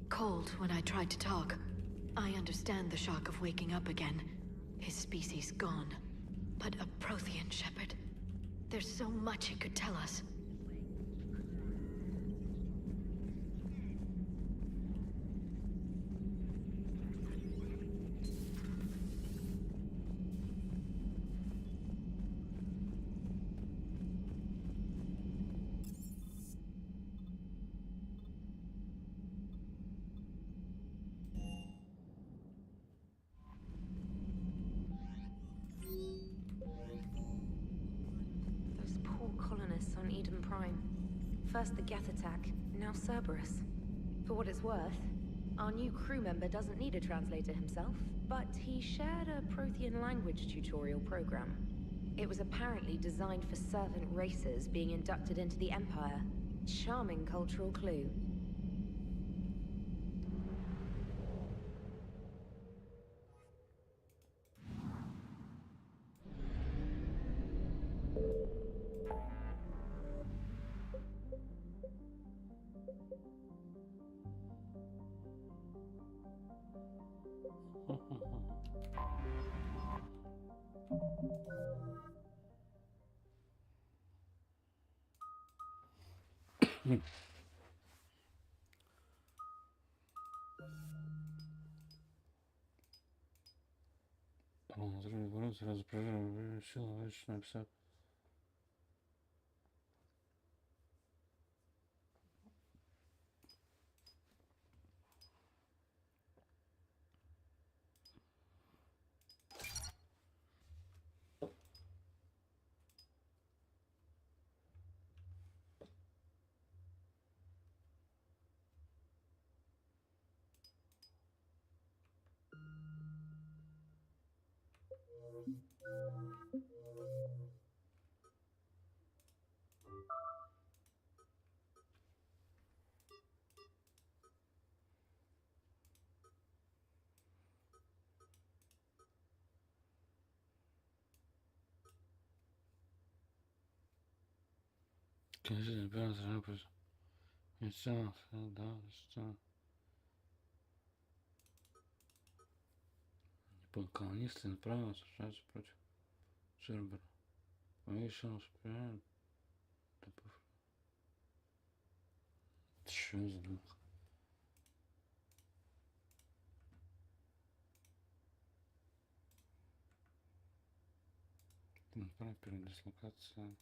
S16: cold when I tried to talk. I understand the shock of waking up again. His species gone. But a Prothean shepherd. There's so much it could tell us.
S12: First the Geth attack, now Cerberus. For what it's worth, our new crew member doesn't need a translator himself, but he shared a Prothean language tutorial program. It was apparently designed for servant races being inducted into the Empire. Charming cultural clue.
S13: Сразу проверим, решил лично написать. Конечно, да, что колонисты направо сражаются против Шербера. Мы еще успеем. Что за дух? Направо передислокация.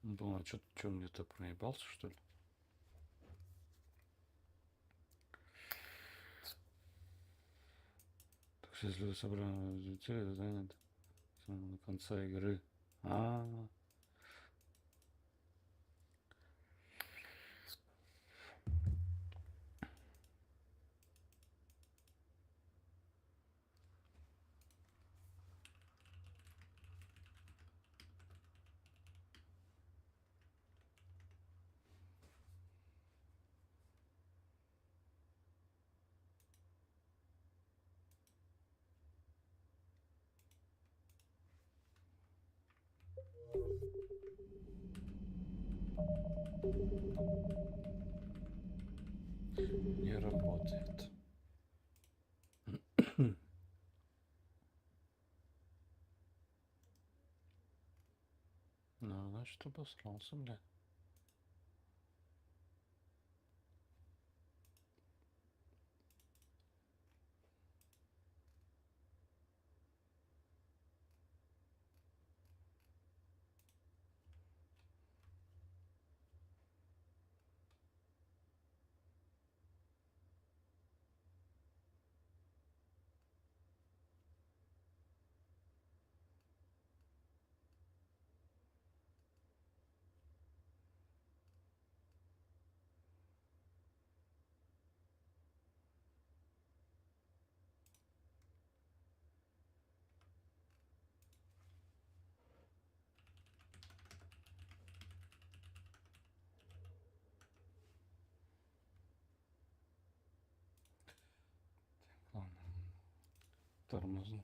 S13: Думаю, что где-то проебался, что ли? Так что если вы собрали зрителей, то занят до конца игры. Не работает. Ну, значит, обосрался, бля. Ладно. Тормозну.